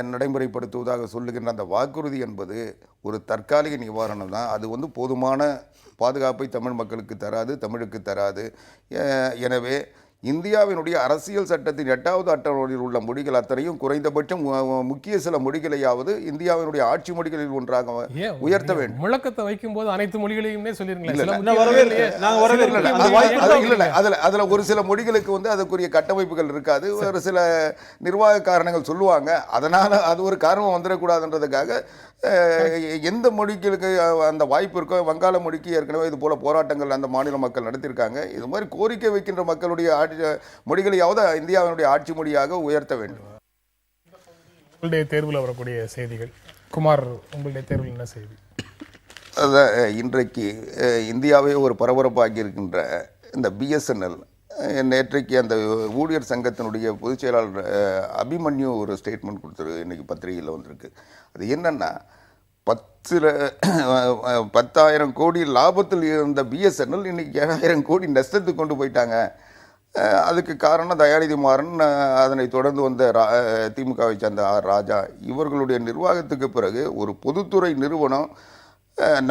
நடைமுறைப்படுத்துவதாக சொல்லுகின்ற அந்த வாக்குறுதி என்பது ஒரு தற்காலிக நிவாரணம் தான். அது வந்து போதுமான பாதுகாப்பை தமிழ் மக்களுக்கு தராது, தமிழுக்கு தராது. எனவே இந்தியாவினுடைய அரசியல் சட்டத்தின் 8வது அட்டவணையில் உள்ள மொழிகள் அத்தனையும் குறைந்தபட்சம் முக்கிய சில மொழிகளையாவது இந்தியாவினுடைய ஆட்சி மொழிகளில் ஒன்றாக உயர்த்த வேண்டும். முழக்கத்தை வைக்கும் போது அனைத்து மொழிகளையுமே அதுல ஒரு சில மொழிகளுக்கு வந்து அதுக்குரிய கட்டமைப்புகள் இருக்காது, ஒரு சில நிர்வாக காரணங்கள் சொல்லுவாங்க. அதனால அது ஒரு காரணம் வந்துடக்கூடாதுன்றதுக்காக எந்த மொழிகளுக்கு அந்த வாய்ப்பு இருக்கோ, வங்காள மொழிக்கு ஏற்கனவே இது போல போராட்டங்கள் அந்த மாநில மக்கள் நடத்தியிருக்காங்க. இது மாதிரி கோரிக்கை வைக்கின்ற மக்களுடைய மொழிகளையாவது இந்தியாவினுடைய ஆட்சி மொழியாக உயர்த்த வேண்டும். உங்களுடைய தேர்வில் வரக்கூடிய செய்திகள், குமார், உங்களுடைய தேர்வில் என்ன செய்தி? அதான் இன்றைக்கு இந்தியாவே ஒரு பரபரப்பாகி இருக்கின்ற இந்த BSNL நேற்றைக்கு அந்த ஊழியர் சங்கத்தினுடைய பொதுச் செயலாளர் அபிமன்யு ஒரு ஸ்டேட்மெண்ட் கொடுத்துரு, இன்னைக்கு பத்திரிகையில் வந்திருக்கு. அது என்னன்னா, 10,000 கோடி லாபத்தில் இருந்த BSNL இன்னைக்கு 7,000 கோடி நஷ்டத்துக்கு கொண்டு போயிட்டாங்க. அதுக்கு காரணம் தயாநிதி மாறன், அதனை தொடர்ந்து வந்த திமுகவை சேர்ந்த ராஜா, இவர்களுடைய நிர்வாகத்துக்கு பிறகு ஒரு பொதுத்துறை நிறுவனம்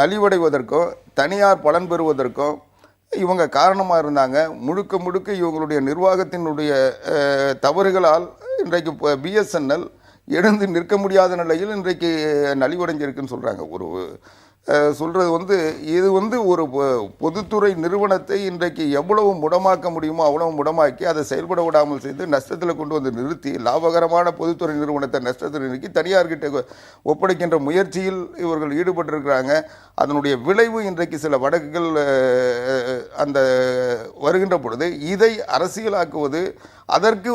நலிவடைவதற்கும் தனியார் பலன் பெறுவதற்கும் இவங்க காரணமாக இருந்தாங்க. முழுக்க முழுக்க இவங்களுடைய நிர்வாகத்தினுடைய தவறுகளால் இன்றைக்கு BSNL எழுந்து நிற்க முடியாத நிலையில் இன்றைக்கு நலிவடைஞ்சிருக்குன்னு சொல்கிறாங்க. ஒரு சொல்கிறது வந்து இது வந்து ஒரு பொதுத்துறை நிறுவனத்தை இன்றைக்கு எவ்வளவு முடமாக்க முடியுமோ அவ்வளவு முடமாக்கி அதை செயல்பட விடாமல் செய்து நஷ்டத்தில் கொண்டு வந்து நிறுத்தி லாபகரமான பொதுத்துறை நிறுவனத்தை நஷ்டத்தில் நிறுத்தி தனியார்கிட்ட ஒப்படைக்கின்ற முயற்சியில் இவர்கள் ஈடுபட்டிருக்கிறாங்க. அதனுடைய விளைவு இன்றைக்கு சில வழக்குகள் அந்த வருகின்ற பொழுது இதை அரசியலாக்குவது, அதற்கு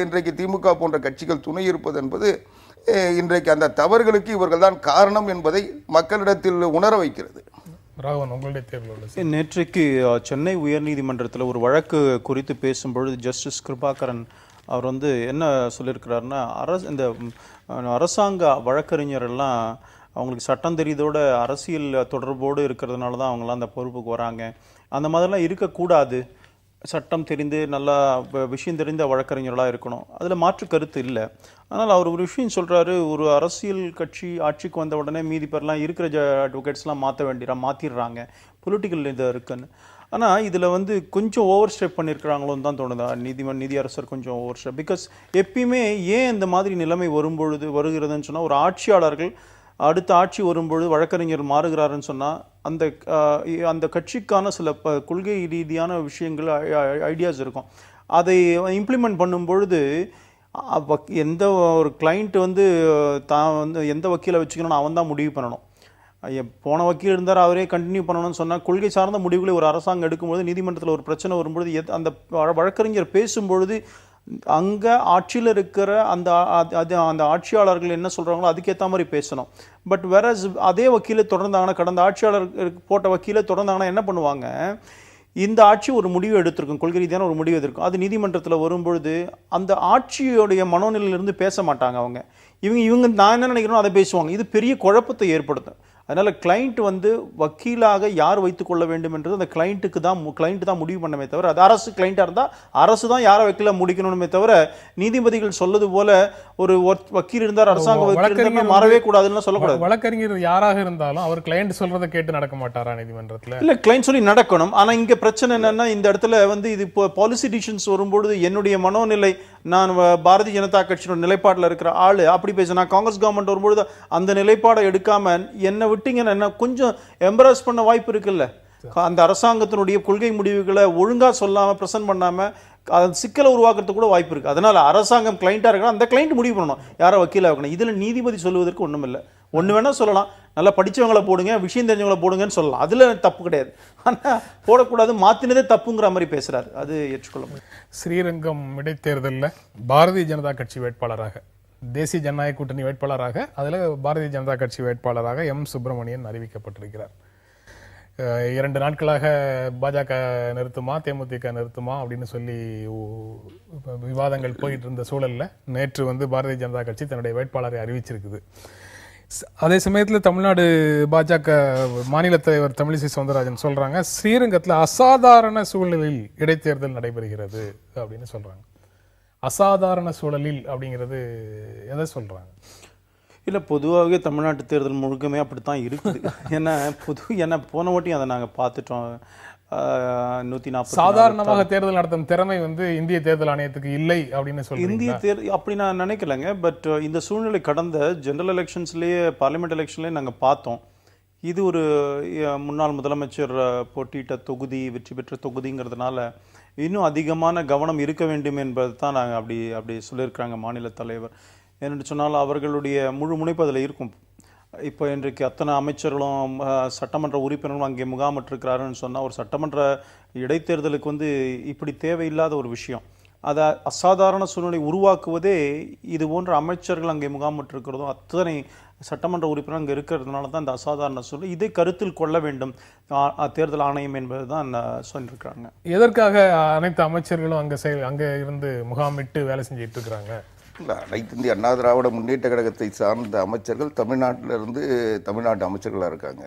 இன்றைக்கு திமுக போன்ற கட்சிகள் துணை இருப்பது என்பது இன்றைக்கு அந்த தவறுகளுக்கு இவர்கள் தான் காரணம் என்பதை மக்களிடத்தில் உணர வைக்கிறது. நேற்றைக்கு சென்னை உயர்நீதிமன்றத்தில் ஒரு வழக்கு குறித்து பேசும்பொழுது ஜஸ்டிஸ் கிருபாகரன் அவர் வந்து என்ன சொல்லியிருக்கிறாருன்னா, இந்த அரசாங்க வழக்கறிஞரெல்லாம் அவங்களுக்கு சட்டம் தெரியுதோட அரசியல் தொடர்போடு இருக்கிறதுனால தான் அவங்களாம் அந்த பொறுப்புக்கு வராங்க, அந்த மாதிரிலாம் இருக்கக்கூடாது, சட்டம் தெரிந்து நல்லா விஷயம் தெரிந்த வழக்கறிஞர்களாக இருக்கணும், அதில் மாற்று கருத்து இல்லை. ஆனால் அவர் ஒரு விஷயம் சொல்கிறாரு, ஒரு அரசியல் கட்சி ஆட்சிக்கு வந்த உடனே மீதி பேர்லாம் இருக்கிற அட்வொகேட்ஸ்லாம் மாற்றிடுறாங்க, பொலிட்டிக்கல் இது இருக்குன்னு. ஆனால் இதில் வந்து கொஞ்சம் ஓவர் ஸ்டெப் பண்ணியிருக்கிறாங்களோன்னு தான் தோணுதா நீதியரசர் கொஞ்சம் ஓவர் ஸ்டெப். பிகாஸ் எப்பயுமே ஏன் இந்த மாதிரி நிலைமை வருகிறதுன்னு சொன்னால், ஒரு ஆட்சியாளர்கள் அடுத்த ஆட்சி வரும்பொழுது வழக்கறிஞர் மாறுகிறாருன்னு சொன்னால் அந்த கட்சிக்கான சில கொள்கை ரீதியான விஷயங்கள் ஐடியாஸ் இருக்கும். அதை இம்ப்ளிமெண்ட் பண்ணும்பொழுது எந்த ஒரு கிளைண்ட் வந்து தான் வந்து எந்த வக்கீலை வச்சுக்கணும்னு அவன் தான் முடிவு பண்ணணும். போன வக்கீல் இருந்தார் அவரே கண்டினியூ பண்ணணும்னு சொன்னால் கொள்கை சார்ந்த முடிவுகளை ஒரு அரசாங்கம் எடுக்கும்பொழுது நீதிமன்றத்தில் ஒரு பிரச்சனை வரும்பொழுது அந்த வழக்கறிஞர் பேசும்பொழுது அங்கே ஆட்சியில் இருக்கிற அந்த ஆட்சியாளர்கள் என்ன சொல்கிறாங்களோ அதுக்கேற்ற மாதிரி பேசணும். பட் வேற அதே வக்கீலை தொடர்ந்தாங்கன்னா, கடந்த ஆட்சியாளர் போட்ட வக்கீலை தொடர்ந்தாங்கன்னா என்ன பண்ணுவாங்க, இந்த ஆட்சி ஒரு முடிவு எடுத்திருக்கும், கொள்கை ரீதியான ஒரு முடிவு எடுத்திருக்கும், அது நீதிமன்றத்தில் வரும்பொழுது அந்த ஆட்சியோடைய மனோநிலையிலிருந்து பேச மாட்டாங்க அவங்க. இவங்க நான் என்ன நினைக்கிறோம் அதை பேசுவாங்க. இது பெரிய குழப்பத்தை ஏற்படுத்தும். அதனால் கிளைண்ட் வந்து வக்கீலாக யார் வைத்துக்கொள்ள வேண்டும் என்றது அந்த கிளைண்ட்டு தான் முடிவு பண்ணமே தவிர, அது அரசு கிளைண்ட்டாக இருந்தால் அரசு தான் யாரை வக்கீல முடிக்கணுமே தவிர, நீதிபதிகள் சொல்வது போல ஒரு வக்கீல் இருந்தார், அரசாங்க வக்கீல் மாறவே கூடாதுன்னு சொல்லக்கூடாது. வழக்கறிஞர் யாராக இருந்தாலும் அவர் கிளைண்ட் சொல்றதை கேட்டு நடக்க மாட்டாரா நீதிமன்றத்தில்? இல்லை, கிளைண்ட் சொல்லி நடக்கணும். ஆனால் இங்கே பிரச்சனை என்னன்னா, இந்த இடத்துல வந்து இது இப்போ பாலிசி டிசிஷன்ஸ் வரும்பொழுது என்னுடைய மனோநிலை, நான் பாரதிய ஜனதா கட்சியோட நிலைப்பாட்டில் இருக்கிற ஆள் அப்படி பேச, நான் காங்கிரஸ் கவர்மெண்ட் வரும்பொழுது அந்த நிலைப்பாடை எடுக்காம என்ன விட்டீங்கன்னா என்ன கொஞ்சம் எம்பராஸ் பண்ண வாய்ப்பு இருக்குல்ல. அந்த அரசாங்கத்தினுடைய கொள்கை முடிவுகளை ஒழுங்கா சொல்லாம பிரசன்ட் பண்ணாம அது சிக்கலை உருவாக்குறதுக்கு கூட வாய்ப்பு இருக்கு. அதனால அரசாங்கம் கிளைண்டா இருக்கணும், அந்த கிளைண்ட் முடிவு பண்ணணும் யாரை வக்கீலா வைக்கணும். இதுல நீதிபதி சொல்வதற்கு ஒண்ணும் இல்லை. ஒண்ணு வேணா சொல்லலாம், நல்லா படிச்சவங்களை போடுங்க, விஷயம் தெரிஞ்சவங்களை போடுங்கன்னு சொல்லலாம், அதுல தப்பு கிடையாது. ஆனா போடக்கூடாது, மாத்தினதே தப்புங்கிற மாதிரி பேசுறாரு, அது ஏற்றுக்கொள்ள முடியும். ஸ்ரீரங்கம் இடைத்தேர்தலில் பாரதிய ஜனதா கட்சி வேட்பாளராக, தேசிய ஜனநாயக கூட்டணி வேட்பாளராக, அதில் பாரதிய ஜனதா கட்சி வேட்பாளராக எம் சுப்பிரமணியன் அறிவிக்கப்பட்டிருக்கிறார். 2 நாட்களாக பாஜக நிறுத்துமா தேமுதிக நிறுத்துமா அப்படின்னு சொல்லி விவாதங்கள் போயிட்டு இருந்த சூழலில் நேற்று வந்து பாரதிய ஜனதா கட்சி தன்னுடைய வேட்பாளரை அறிவிச்சிருக்குது. அதே சமயத்தில் தமிழ்நாடு பாஜக மாநில தலைவர் தமிழிசை சவுந்தரராஜன் சொல்றாங்க, ஸ்ரீரங்கத்தில் அசாதாரண சூழலில் இடைத்தேர்தல் நடைபெறுகிறது அப்படின்னு சொல்றாங்க. அசாதாரண சூழலில் அப்படிங்கிறது எதை சொல்றாங்க? இல்லை, பொதுவாகவே தமிழ்நாட்டு தேர்தல் முழுக்கமே அப்படித்தான் இருக்குது. ஏன்னா போன வாட்டி அதை நாங்கள் பார்த்துட்டோம். 140 சாதாரணமாக தேர்தல் நடத்தும் திறமை வந்து இந்திய தேர்தல் ஆணையத்துக்கு இல்லை அப்படின்னு சொல்லி இந்திய தேர்தல் அப்படி நான் நினைக்கலைங்க. பட் இந்த சூழ்நிலை கடந்த ஜெனரல் எலெக்ஷன்ஸ்லேயே, பார்லிமெண்ட் எலெக்ஷன்லேயே நாங்கள் பார்த்தோம். இது ஒரு முன்னாள் முதலமைச்சர் போட்டியிட்ட தொகுதி, வெற்றி பெற்ற தொகுதிங்கிறதுனால இன்னும் அதிகமான கவனம் இருக்க வேண்டும் என்பது தான் நாங்கள் அப்படி சொல்லியிருக்கிறாங்க மாநில தலைவர். ஏன்னு சொன்னால் அவர்களுடைய முழு முனைப்பு அதில் இருக்கும். இப்போ இன்றைக்கு அத்தனை அமைச்சர்களும் சட்டமன்ற உறுப்பினர்களும் அங்கே முகாமிட்டிருக்கிறாருன்னு சொன்னால், ஒரு சட்டமன்ற இடைத்தேர்தலுக்கு வந்து இப்படி தேவையில்லாத ஒரு விஷயம். அதை அசாதாரண சூழ்நிலை உருவாக்குவதே இது போன்ற அமைச்சர்கள் அங்கே முகாமிட்டிருக்கிறதும் அத்தனை சட்டமன்ற உறுப்பினர் அங்கே இருக்கிறதுனால தான் இந்த அசாதாரண சூழ்நிலை. இதை கருத்தில் கொள்ள வேண்டும் தேர்தல் ஆணையம் என்பது தான் சொல்லியிருக்கிறாங்க. எதற்காக அனைத்து அமைச்சர்களும் அங்கே இருந்து முகாமிட்டு வேலை செஞ்சுட்டு இருக்கிறாங்க? இல்லை, அனைத்து இந்திய அண்ணா திராவிட முன்னேற்ற கழகத்தை சார்ந்த அமைச்சர்கள் தமிழ்நாட்டிலிருந்து தமிழ்நாட்டு அமைச்சர்களாக இருக்காங்க.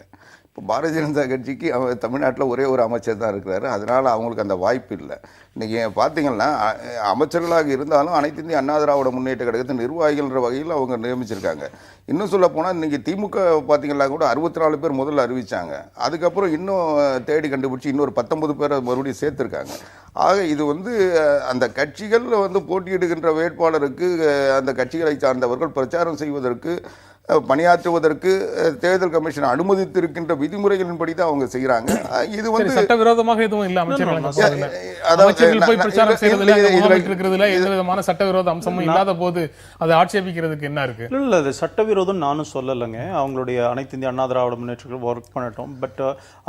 இப்போ பாரதிய ஜனதா கட்சிக்கு தமிழ்நாட்டில் ஒரே ஒரு அமைச்சர் தான் இருக்கிறாரு. அதனால் அவங்களுக்கு அந்த வாய்ப்பு இல்லை. இன்றைக்கி பார்த்தீங்கன்னா அமைச்சர்களாக இருந்தாலும் அனைத்து இந்திய அண்ணா திராவிட முன்னேற்ற கழகத்தின் நிர்வாகிகள்ன்ற வகையில் அவங்க நியமிச்சிருக்காங்க. இன்னும் சொல்ல போனால் இன்றைக்கி திமுக பார்த்தீங்கன்னா கூட 64 பேர் முதல்ல அறிவித்தாங்க. அதுக்கப்புறம் இன்னும் தேடி கண்டுபிடிச்சி இன்னொரு 19 பேரை மறுபடியும் சேர்த்துருக்காங்க. ஆக இது வந்து அந்த கட்சிகளில் வந்து போட்டியிடுகின்ற வேட்பாளருக்கு அந்த கட்சிகளை சார்ந்தவர்கள் பிரச்சாரம் செய்வதற்கு, பணியாற்றுவதற்கு தேர்தல் கமிஷன் அனுமதித்திருக்கின்ற விதிமுறைகளின்படி தான் அவங்க செய்யறாங்க. இது வந்து சட்டவிரோதமாக எதுவும் இல்ல. எந்த விதமான சட்டவிரோத அம்சமும் இல்லாத போது அதை ஆட்சேபிக்கிறதுக்கு என்ன இருக்கு? இல்ல, அது சட்டவிரோதம் நானும் சொல்லலைங்க. அவங்களுடைய அனைத்து இந்திய அண்ணா திராவிட முன்னேற்றங்கள் ஒர்க் பண்ணட்டும். பட்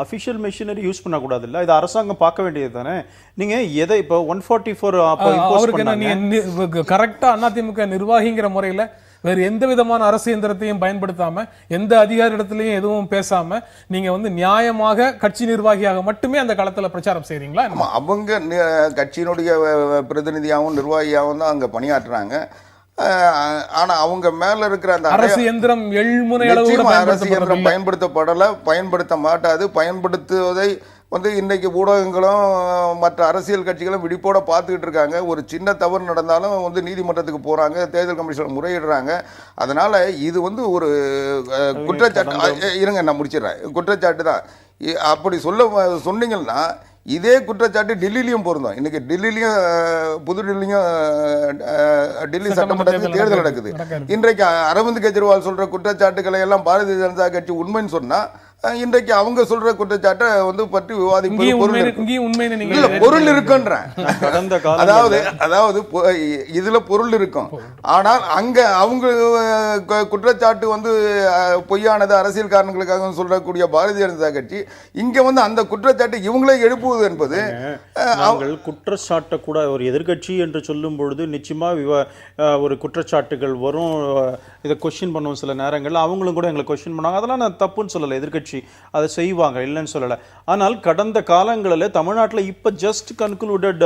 அபிஷியல் மெஷினரி யூஸ் பண்ணக்கூடாது. இல்லை, இது அரசாங்கம் பார்க்க வேண்டியது தானே. நீங்க எதை இப்போ 144 அவருக்கு கரெக்டா அதிமுக நிர்வாகிங்கிற முறையில வேறு எந்த விதமான அரசு இயந்திரத்தையும் பயன்படுத்தாம, எந்த அதிகாரி இடத்துலையும் எதுவும் பேசாம, நீங்க வந்து நியாயமாக கட்சி நிர்வாகியாக மட்டுமே அந்த களத்துல பிரச்சாரம் செய்றீங்களா? அவங்க கட்சியினுடைய பிரதிநிதியாகவும் நிர்வாகியாகவும் தான் அங்க பணியாற்றுறாங்க. ஆனா அவங்க மேல இருக்கிற அந்த அரசு இயந்திரம் அரசு இயந்திரம் பயன்படுத்த மாட்டாது. பயன்படுத்துவதை வந்து இன்றைக்கி ஊடகங்களும் மற்ற அரசியல் கட்சிகளும் விழிப்போட பார்த்துக்கிட்டு இருக்காங்க. ஒரு சின்ன தவறு நடந்தாலும் வந்து நீதிமன்றத்துக்கு போகிறாங்க, தேர்தல் கமிஷன் முறையிடுறாங்க. அதனால் இது வந்து ஒரு குற்றச்சாட்டு. இருங்க, நான் முடிச்சிடுறேன். குற்றச்சாட்டு தான். அப்படி சொன்னீங்கன்னா இதே குற்றச்சாட்டு டெல்லியிலையும் பொருந்தும். இன்றைக்கி புதுடில்லியும் டெல்லி சட்டமன்றத்துக்கு தேர்தல் நடக்குது. இன்றைக்கு அரவிந்த் கெஜ்ரிவால் சொல்கிற குற்றச்சாட்டுக்களை எல்லாம் பாரதிய ஜனதா கட்சி உண்மைன்னு சொன்னால் இன்றைக்கு அவங்க சொல்ற குற்றச்சாட்டை வந்து பற்றி விவாதிப்பது பொருள் இருக்கு. இங்கேயும் உண்மைன்னு நீங்க இல்ல பொருள் இருக்குன்றேன். கடந்த அதாவது இதுல பொருள் இருக்கும். ஆனால் அங்க அவங்க குற்றச்சாட்டு வந்து பொய்யானது அரசியல் காரணங்களுக்காக சொல்லக்கூடிய பாரதிய ஜனதா கட்சி இங்க வந்து அந்த குற்றச்சாட்டு இவங்களே எழுப்புவது என்பது நாங்கள் குற்றச்சாட்டை கூட ஒரு எதிர்க்கட்சி என்று சொல்லும் பொழுது நிச்சயமா ஒரு குற்றச்சாட்டுகள் வரும். இதை கொஸ்டின் பண்ணுவோம் சில நேரங்களில். அவங்களும் கூட எங்களை கொஸ்டின் பண்ணாங்க. அதெல்லாம் நான் தப்புன்னு சொல்லலை. எதிர்க்கட்சி அதை செய்வாங்க, இல்லைன்னு சொல்லலை. ஆனால் கடந்த காலங்களில் தமிழ்நாட்டில் இப்போ ஜஸ்ட் கன்க்ளூடட்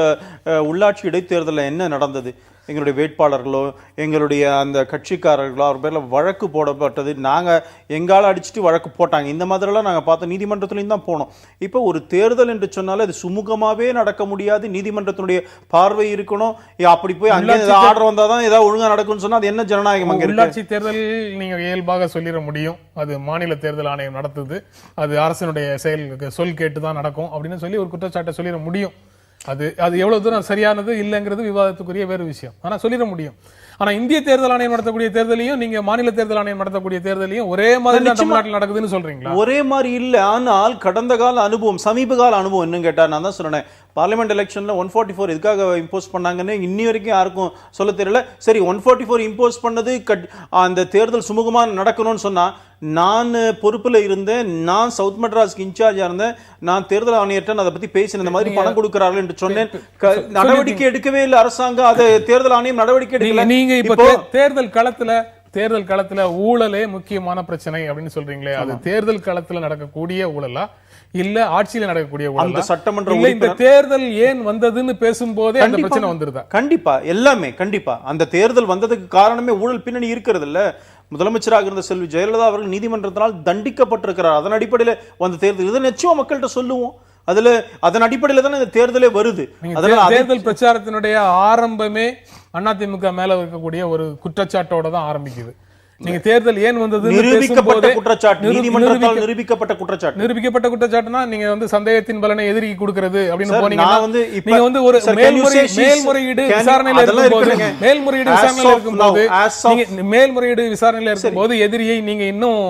உள்ளாட்சி இடைத்தேர்தலில் என்ன நடந்தது? எங்களுடைய வேட்பாளர்களோ எங்களுடைய அந்த கட்சிக்காரர்களோ அவர் பேரில் வழக்கு போடப்பட்டது. நாங்கள் எங்கால அடிச்சுட்டு வழக்கு போட்டாங்க. இந்த மாதிரிலாம் நாங்கள் பார்த்தோம். நீதிமன்றத்துலையும் தான் போனோம். இப்போ ஒரு தேர்தல் என்று சொன்னாலே அது சுமூகமாகவே நடக்க முடியாது. நீதிமன்றத்தினுடைய பார்வை இருக்கணும். அப்படி போய் அங்கே ஆர்டர் வந்தால் தான் ஏதாவது ஒழுங்காக நடக்கும்னு சொன்னால் அது என்ன ஜனநாயகம்? அங்கே உள்ளாட்சி தேர்தல் நீங்கள் இயல்பாக சொல்லிட முடியும். அது மாநில தேர்தல் ஆணையம் நடத்துது, அது அரசினுடைய செயல் சொல் கேட்டு தான் நடக்கும் அப்படின்னு சொல்லி ஒரு குற்றச்சாட்டை சொல்லிட முடியும். அது எவ்வளவு தூரம் சரியானது இல்லைங்கிறது விவாதத்துக்குரிய வேறு விஷயம். ஆனா சொல்லிட முடியும். ஆனா இந்திய தேர்தல் ஆணையம் நடத்தக்கூடிய தேர்தலையும் நீங்க மாநில தேர்தல் ஆணையம் நடத்தக்கூடிய தேர்தலையும் ஒரே மாதிரி தான் தமிழ்நாட்டில் நடக்குதுன்னு சொல்றீங்களா? ஒரே மாதிரி இல்ல. ஆனால் கடந்த கால அனுபவம், சமீப கால அனுபவம் என்னன்னு கேட்டா, நான் தான் சொன்னேன், பார்லிமெண்ட் எலெக்ஷன்ல 144 எதுக்காக இம்போஸ் பண்ணாங்கன்னு இன்னி வரைக்கும் யாருக்கும் சொல்ல தெரியல. சரி, 144 இம்போஸ் பண்ணது அந்த தேர்தல் சுமூகமா நடக்கணும்னு சொன்னா, நான் பொறுப்புல இருந்தேன், நான் சவுத் மெட்ராஸ்க்கு இன்சார்ஜா இருந்தேன், நான் தேர்தல் ஆணையர்கிட்ட அதை பத்தி பேசினேன். இந்த மாதிரி பணம் கொடுக்கிறார்கள் என்று சொன்னேன். நடவடிக்கை எடுக்கவே இல்லை அரசாங்கம். அது தேர்தல் ஆணையம் நடவடிக்கை எடுக்கல. நீங்க இப்போ தேர்தல் களத்துல ஊழலே முக்கியமான பிரச்சனை அப்படின்னு சொல்றீங்களே, அது தேர்தல் களத்துல நடக்கக்கூடிய ஊழலா இல்ல ஆட்சியில நடக்கக்கூடிய ஊழலா? சட்டமன்ற இந்த தேர்தல் ஏன் வந்ததுன்னு பேசும்போதே அந்த பிரச்சனை வந்துருதா? கண்டிப்பா, எல்லாமே கண்டிப்பா. அந்த தேர்தல் வந்ததுக்கு காரணமே ஊழல் பின்னணி இருக்கிறது இல்ல. முதலமைச்சராக இருந்த செல்வி ஜெயலலிதா அவர்கள் நீதிமன்றத்தினால் தண்டிக்கப்பட்டிருக்கிறார். அதன் அடிப்படையில் வந்த தேர்தல். இதை நிச்சயம் மக்கள்கிட்ட சொல்லுவோம். அதன் அடிப்படையில் தானே இந்த தேர்தலே வருது. தேர்தல் பிரச்சாரத்தினுடைய ஆரம்பமே அதிமுக மேல இருக்கக்கூடிய ஒரு குற்றச்சாட்டோட தான் ஆரம்பிக்குது. நீங்க தேர்தல் ஏன் வந்தது நிரூபிக்கப்பட்ட குற்றச்சாட்டு, நீதிமன்றத்தால் நிரூபிக்கப்பட்ட குற்றச்சாட்டு. நிரூபிக்கப்பட்ட குற்றச்சாட்டுனா நீங்க வந்து சந்தேகத்தின் பலனை எதிரிக்கு கொடுக்கிறது அப்படின்னு போனீங்கன்னா நீங்க வந்து ஒரு மேல்முறையீடு விசாரணையில இருக்கும்போது மேல்முறையீடு விசாரணையில இருக்கும்போது எதிரியை நீங்க இன்னும்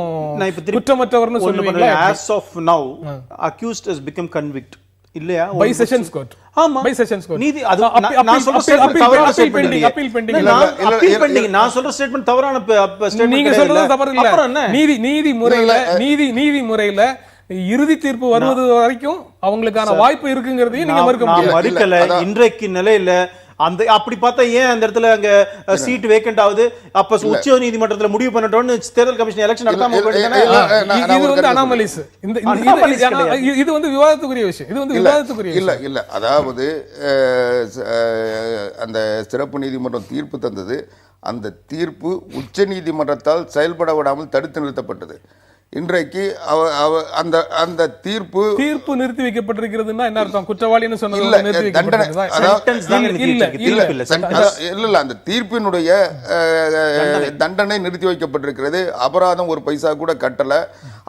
குற்றமற்றவர்னு சொல்லுவீங்களா? as of now accused has become convict இல்லையா? By sessions court. ஆமா, பை செஷன்ஸ் கோர்ட். நீதி அது நான் சொல்ற ஸ்டேட்மென்ட் தவறான ஸ்டேட்மென்ட். Appeal bending. நான் சொல்ற ஸ்டேட்மென்ட் தவறான ஸ்டேட்மென்ட். நீங்க சொல்றது தவறு இல்ல. நீதிமுறையில இறுதி தீர்ப்பு வருவது வரைக்கும் அவங்களுக்கான வாய்ப்பு இருக்குங்கிறதையும் நீங்க மறுக்க முடியாது. மறுக்கல. இன்றைக்கு நிலையில அந்த அப்படி பார்த்தா ஏன் அந்த இடத்துல அங்க சீட் வேக்கன்ட் ஆகுது? அப்ப உச்ச நீதிமன்றத்துல முடிவு பண்ணட்டோம்னு தேர்தல் கமிஷன் எலெக்ஷன் நடத்தாம போயிட்டானே. இது வந்து அனாமலிஸ். இது வந்து விவாதத்துக்குரிய விஷயம். இது வந்து விவாதத்துக்குரிய இல்ல. அதாவது அந்த சிறப்பு நீதிமன்றம் தீர்ப்பு தந்தது. அந்த தீர்ப்பு உச்ச நீதிமன்றத்தால் செயல்பட விடாமல் தடுத்து நிறுத்தப்பட்டது. இன்றைக்கு அந்த தீர்ப்பு நிறுத்தி வைக்கப்பட்டிருக்கிறதுன்னா என்ன அர்த்தம்? குற்றவாளின்னு சொன்னது நிறுத்தி இல்ல, அந்த தீர்ப்பினுடைய தண்டனை நிறுத்தி வைக்கப்பட்டிருக்கிறது. அபராதம் ஒரு பைசா கூட கட்டல.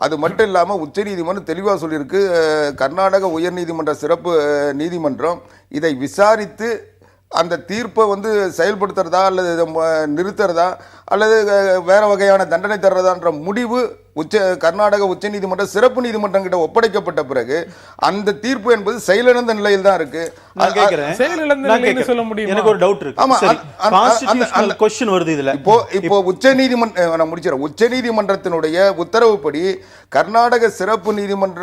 அது மட்டும் இல்லாம உச்ச நீதிமன்றம் தெளிவா சொல்லியிருக்கு, கர்நாடக உயர் நீதிமன்ற சிறப்பு நீதிமன்றம் இதை விசாரித்து அந்த தீர்ப்பை வந்து செயல்படுத்துறதா அல்லது நிறுத்துறதா அல்லது வேற வகையான தண்டனை தர்றதான்ற முடிவு கர்நாடக உச்ச நீதிமன்ற சிறப்பு நீதிமன்றம் கிட்ட ஒப்படைக்கப்பட்ட பிறகு அந்த தீர்ப்பு என்பது செயலிழந்த நிலையில் தான் இருக்கு. எனக்கு ஒரு டவுட் இருக்கு. ஆமா, கான்ஸ்டிடியூஷனல் क्वेश्चन வருது இதுல. இப்போ உச்ச நீதிமன்றம் நான் முடிச்சறேன். உச்ச நீதிமன்றத்தினுடைய உத்தரவுப்படி கர்நாடக சிறப்பு நீதிமன்ற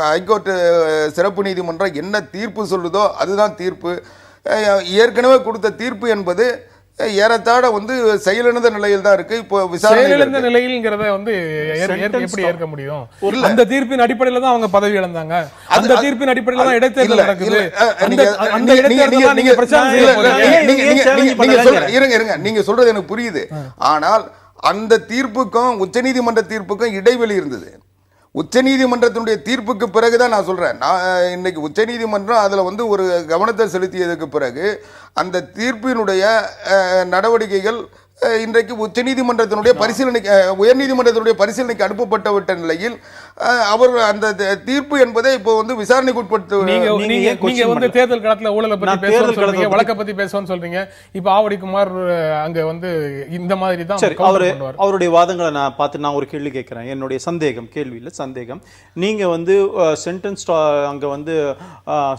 ஹைகோர்ட் சிறப்பு நீதிமன்றம் என்ன தீர்ப்பு சொல்லுதோ அதுதான் தீர்ப்பு. ஏற்கனவே கொடுத்த தீர்ப்பு என்பது ஏறத்தாழ வந்து செயலிழந்த நிலையில் தான் இருக்கு. இப்போ செயலிழந்த நிலையில்ங்கிறத வந்து எப்படி ஏற்க முடியும்? அந்த தீர்ப்பின் அடிப்படையில தான் அவங்க பதவி இழந்தாங்க. அந்த தீர்ப்பின் அடிப்படையில தான் இடைத்தேர்தல் நடக்குது. நீங்க சொல்றது எனக்கு புரியுது. ஆனால் அந்த தீர்ப்புக்கும் உச்சநீதிமன்ற தீர்ப்புக்கும் இடைவெளி இருந்தது. உச்சநீதிமன்றத்தினுடைய தீர்ப்புக்கு பிறகுதான் நான் சொல்றேன். நான் இன்னைக்கு உச்சநீதிமன்றம் அதுல வந்து ஒரு கவனத்தை செலுத்தியதுக்கு பிறகு அந்த தீர்ப்பினுடைய நடவடிக்கைகள் இன்றைக்கு உச்சநீதிமன்றத்தினுடைய பரிசீலனைக்கு உயர்நீதிமன்றத்தினுடைய பரிசீலனைக்கு அனுப்பப்பட்ட நிலையில் அவர் அந்த தீர்ப்பு என்பதை இப்போ வந்து விசாரணைக்கு உட்படுத்த நீங்க வந்து தேர்தல் களத்துல ஊழலை பத்தி பேசுவோம் சொல்றீங்க, வழக்க பத்தி பேசுவோம்னு சொல்றீங்க. இப்ப ஆவடி குமார் அங்க வந்து இந்த மாதிரி தான் அவருடைய வாதங்களை நான் பார்த்து நான் ஒரு கேள்வி கேட்கிறேன். என்னுடைய சந்தேகம், கேள்வி இல்ல சந்தேகம். நீங்க வந்து சென்டென்ஸ் அங்க வந்து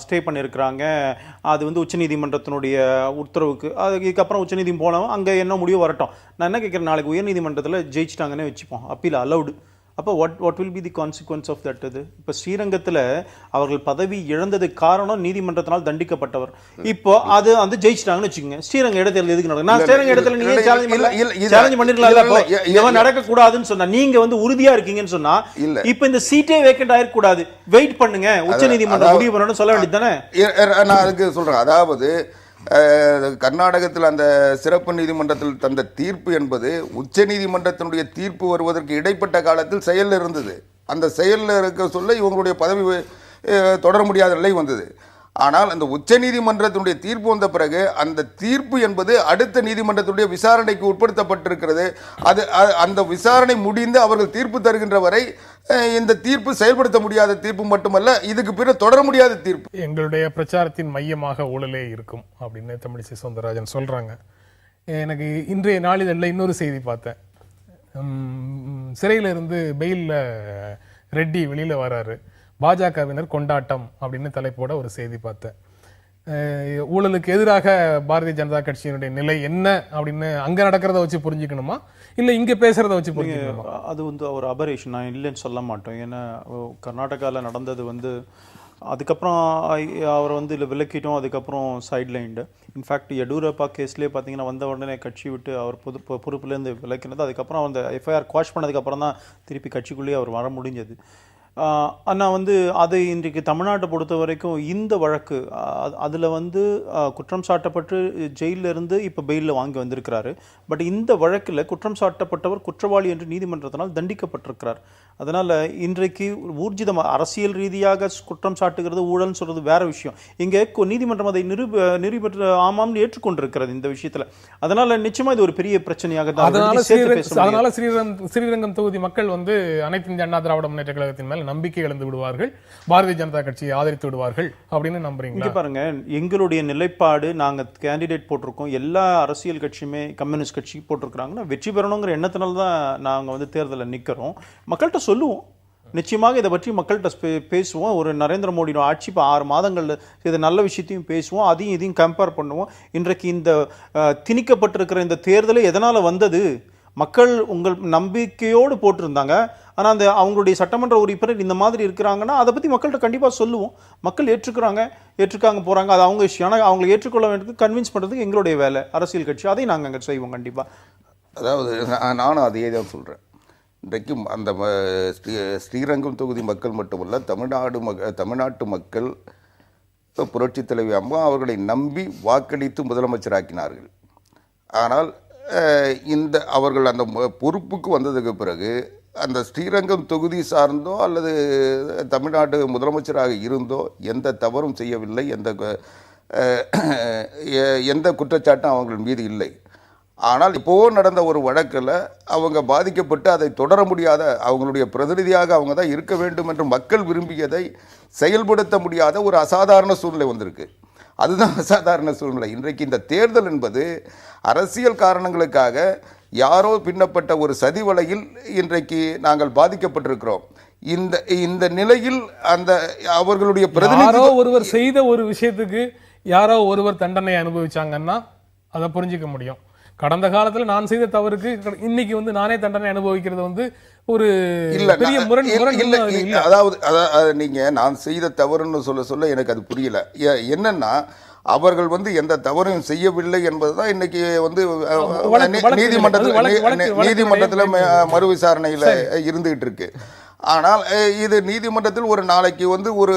ஸ்டே பண்ணிருக்கிறாங்க, அது வந்து உச்சநீதிமன்றத்தினுடைய உத்தரவுக்கு, அதுக்கப்புறம் உச்சநீதிமன்றம் போனவங்க அங்க என்ன முடிவு வரட்டும். நான் என்ன கேட்கிறேன், நாளைக்கு உயர்நீதிமன்றத்தில் ஜெயிச்சிட்டாங்கன்னு வச்சுப்போம், அப்பீல் அலௌடு. அப்போ what will be the consequence of that? இது இப்போ ஸ்ரீரங்கத்தில் அவர்கள் பதவி இழந்ததுக்கு காரணம் நீதிமன்றத்தினால் தண்டிக்கப்பட்டவர். இப்போ அது வந்து ஜெயிச்சிட்டாங்கன்னு வச்சுக்கோங்க, ஸ்ரீரங்க இடத்துல எதுக்கு நடக்கும்? நான் ஸ்ரீரங்க இடத்துல நீங்க சேலஞ்ச் பண்ணிருக்கலாம், இவன் நடக்கக்கூடாதுன்னு சொன்னா நீங்க வந்து உறுதியா இருக்கீங்கன்னு சொன்னா இப்போ இந்த சீட்டே வேக்கண்ட் ஆயிருக்கூடாது, வெயிட் பண்ணுங்க உச்சநீதிமன்றம் முடிவு பண்ணணும்னு சொல்ல வேண்டியது தானே? நான் அதுக்கு சொல்றேன். அதாவது கர்நாடகத்தில் அந்த சிறப்பு நீதிமன்றத்தில் தந்த தீர்ப்பு என்பது உச்ச நீதிமன்றத்தினுடைய தீர்ப்பு வருவதற்கு இடைப்பட்ட காலத்தில் செயலில் இருந்தது. அந்த செயலில் இருக்க சொல்ல இவங்களுடைய பதவி தொடர முடியாத நிலை வந்தது. ஆனால் அந்த உச்ச நீதிமன்றத்தினுடைய தீர்ப்பு வந்த பிறகு அந்த தீர்ப்பு என்பது அடுத்த நீதிமன்றத்துடைய விசாரணைக்கு உட்படுத்தப்பட்டிருக்கிறது. அது அந்த விசாரணை முடிந்து அவர்கள் தீர்ப்பு தருகின்ற வரை இந்த தீர்ப்பு செயல்படுத்த முடியாத தீர்ப்பு மட்டுமல்ல, இதுக்கு பிறகு தொடர முடியாத தீர்ப்பு. எங்களுடைய பிரச்சாரத்தின் மையமாக ஊழலே இருக்கும் அப்படின்னு தமிழிசை சவுந்தரராஜன் சொல்றாங்க. எனக்கு இன்றைய நாளிதழில் இன்னொரு செய்தி பார்த்தேன். சிறையில இருந்து பெயில்ல ரெட்டி வெளியில வராரு, பாஜகவினர் கொண்டாட்டம் அப்படின்னு தலைப்போட ஒரு செய்தி பார்த்தேன். ஊழலுக்கு எதிராக பாரதிய ஜனதா கட்சியினுடைய நிலை என்ன அப்படின்னு அங்க நடக்கிறத வச்சு புரிஞ்சுக்கணுமா, இல்ல இங்க பேசுறத வச்சு புரிஞ்சுக்கணுமா? அது வந்து ஒரு அபரேஷன், நான் இல்லைன்னு சொல்ல மாட்டோம். ஏன்னா கர்நாடகாவில் நடந்தது வந்து அதுக்கப்புறம் அவரை வந்து இல்லை விலக்கிட்டோம், அதுக்கப்புறம் சைட்லைன்டு. இன்ஃபேக்ட் எடியூரப்பா கேஸ்லேயே பார்த்தீங்கன்னா வந்த உடனே கட்சி விட்டு அவர் பொறுப்புலேருந்து விலக்கினது. அதுக்கப்புறம் அந்த எஃப்ஐஆர் குவாஷ் பண்ணதுக்கப்புறம் தான் திருப்பி கட்சிக்குள்ளேயே அவர் வர முடிஞ்சது. ஆனால் வந்து அது இன்றைக்கு தமிழ்நாட்டை பொறுத்த வரைக்கும் இந்த வழக்கு அதில் வந்து குற்றம் சாட்டப்பட்டு ஜெயிலில் இருந்து இப்போ பெயிலில் வாங்கி வந்திருக்கிறாரு. பட் இந்த வழக்கில் குற்றம் சாட்டப்பட்டவர் குற்றவாளி என்று நீதிமன்றத்தினால் தண்டிக்கப்பட்டிருக்கிறார். அதனால் இன்றைக்கு ஊர்ஜிதமாக அரசியல் ரீதியாக குற்றம் சாட்டுகிறது ஊழல்னு சொல்கிறது வேற விஷயம். இங்கே நீதிமன்றம் அதை நிரூபித்து ஆமாம்னு ஏற்றுக்கொண்டிருக்கிறது இந்த விஷயத்தில். அதனால் நிச்சயமாக இது ஒரு பெரிய பிரச்சனையாக தான். அதனால ஸ்ரீரங்கம் தொகுதி மக்கள் வந்து அனைத்து இந்திய அண்ணா திராவிட முன்னேற்ற கழகத்தின் மேல் நம்பிக்கை இழந்து விடுவார்கள், பாரதிய ஜனதா கட்சியை ஆதரித்து விடுவார்கள் அப்படின்னு நம்புறீங்க? பாருங்க, எங்களுடைய நிலைப்பாடு, நாங்க கேண்டிடேட் போட்டிருக்கோம், எல்லா அரசியல் கட்சியுமே கம்யூனிஸ்ட் கட்சி போட்டிருக்கிறாங்கன்னா வெற்றி பெறணுங்கிற எண்ணத்தினால தான் நாங்க வந்து தேர்தலில் நிற்கிறோம். மக்கள்கிட்ட சொல்லுவோம், நிச்சயமாக இதை பற்றி மக்கள்கிட்ட பேசுவோம். ஒரு நரேந்திர மோடி ஆட்சி இப்போ 6 மாதங்கள் இது நல்ல விஷயத்தையும் பேசுவோம், அதையும் இதையும் கம்பேர் பண்ணுவோம். இன்றைக்கு இந்த திணிக்கப்பட்டிருக்கிற இந்த தேர்தல் எதனால் வந்தது? மக்கள் உங்கள் நம்பிக்கையோடு போட்டிருந்தாங்க. ஆனால் அந்த அவங்களுடைய சட்டமன்ற உறுப்பினர் இந்த மாதிரி இருக்கிறாங்கன்னா அதை பற்றி மக்கள்கிட்ட கண்டிப்பாக சொல்லுவோம். மக்கள் ஏற்றுக்காங்க போகிறாங்க, அது அவங்க விஷயம். ஆனால் அவங்களை ஏற்றுக்கொள்ள வேண்டியது கன்வின்ஸ் பண்ணுறதுக்கு எங்களுடைய வேலை, அரசியல் கட்சி, அதை நாங்கள் அங்கே செய்வோம் கண்டிப்பாக. அதாவது நானும் அதையே தான் சொல்கிறேன். இன்றைக்கும் அந்த ஸ்ரீரங்கம் தொகுதி மக்கள் மட்டுமல்ல, தமிழ்நாட்டு மக்கள் புரட்சித் தலைவி அம்மா அவர்களை நம்பி வாக்களித்து முதலமைச்சராக்கினார்கள். ஆனால் அவர்கள் அந்த பொறுப்புக்கு வந்ததுக்கு பிறகு அந்த ஸ்ரீரங்கம் தொகுதி சார்ந்தோ அல்லது தமிழ்நாடு முதலமைச்சராக இருந்தோ எந்த தவறும் செய்யவில்லை, எந்த குற்றச்சாட்டும் அவங்கள் மீது இல்லை. ஆனால் இப்போது நடந்த ஒரு வழக்கில் அவங்க பாதிக்கப்பட்டு அதை தொடர முடியாத, அவங்களுடைய பிரதிநிதியாக அவங்க தான் இருக்க வேண்டும் என்று மக்கள் விரும்பியதை செயல்படுத்த முடியாத ஒரு அசாதாரண சூழ்நிலை வந்திருக்கு. அதுதான் அசாதாரண சூழ்நிலை. இன்றைக்கு இந்த தேர்தல் என்பது அரசியல் காரணங்களுக்காக யாரோ பின்னப்பட்ட ஒரு சதி வலையில் இன்றைக்கு நாங்கள் பாதிக்கப்பட்டிருக்கிறோம். இந்த நிலையில் அந்த அவர்களுடைய பிரதிநிதி ஒருவர் செய்த ஒரு விஷயத்துக்கு யாரோ ஒருவர் தண்டனை அனுபவிச்சாங்கன்னா அதை புரிஞ்சிக்க முடியும். கடந்த காலத்துல நான் செய்த தவறுக்கு இன்னைக்கு வந்து நானே தண்டனை அனுபவிக்கிறது வந்து ஒரு பெரிய முரண். அதாவது நீங்க நான் செய்த தவறுன்னு சொல்ல எனக்கு அது புரியல. என்னன்னா அவர்கள் வந்து எந்த தவறும் செய்யவில்லை என்பதுதான் இன்னைக்கு வந்து நீதிமன்றத்தில் மறு விசாரணையில் இருந்துகிட்டு இருக்கு. ஆனால் இது நீதிமன்றத்தில் ஒரு நாளைக்கு வந்து ஒரு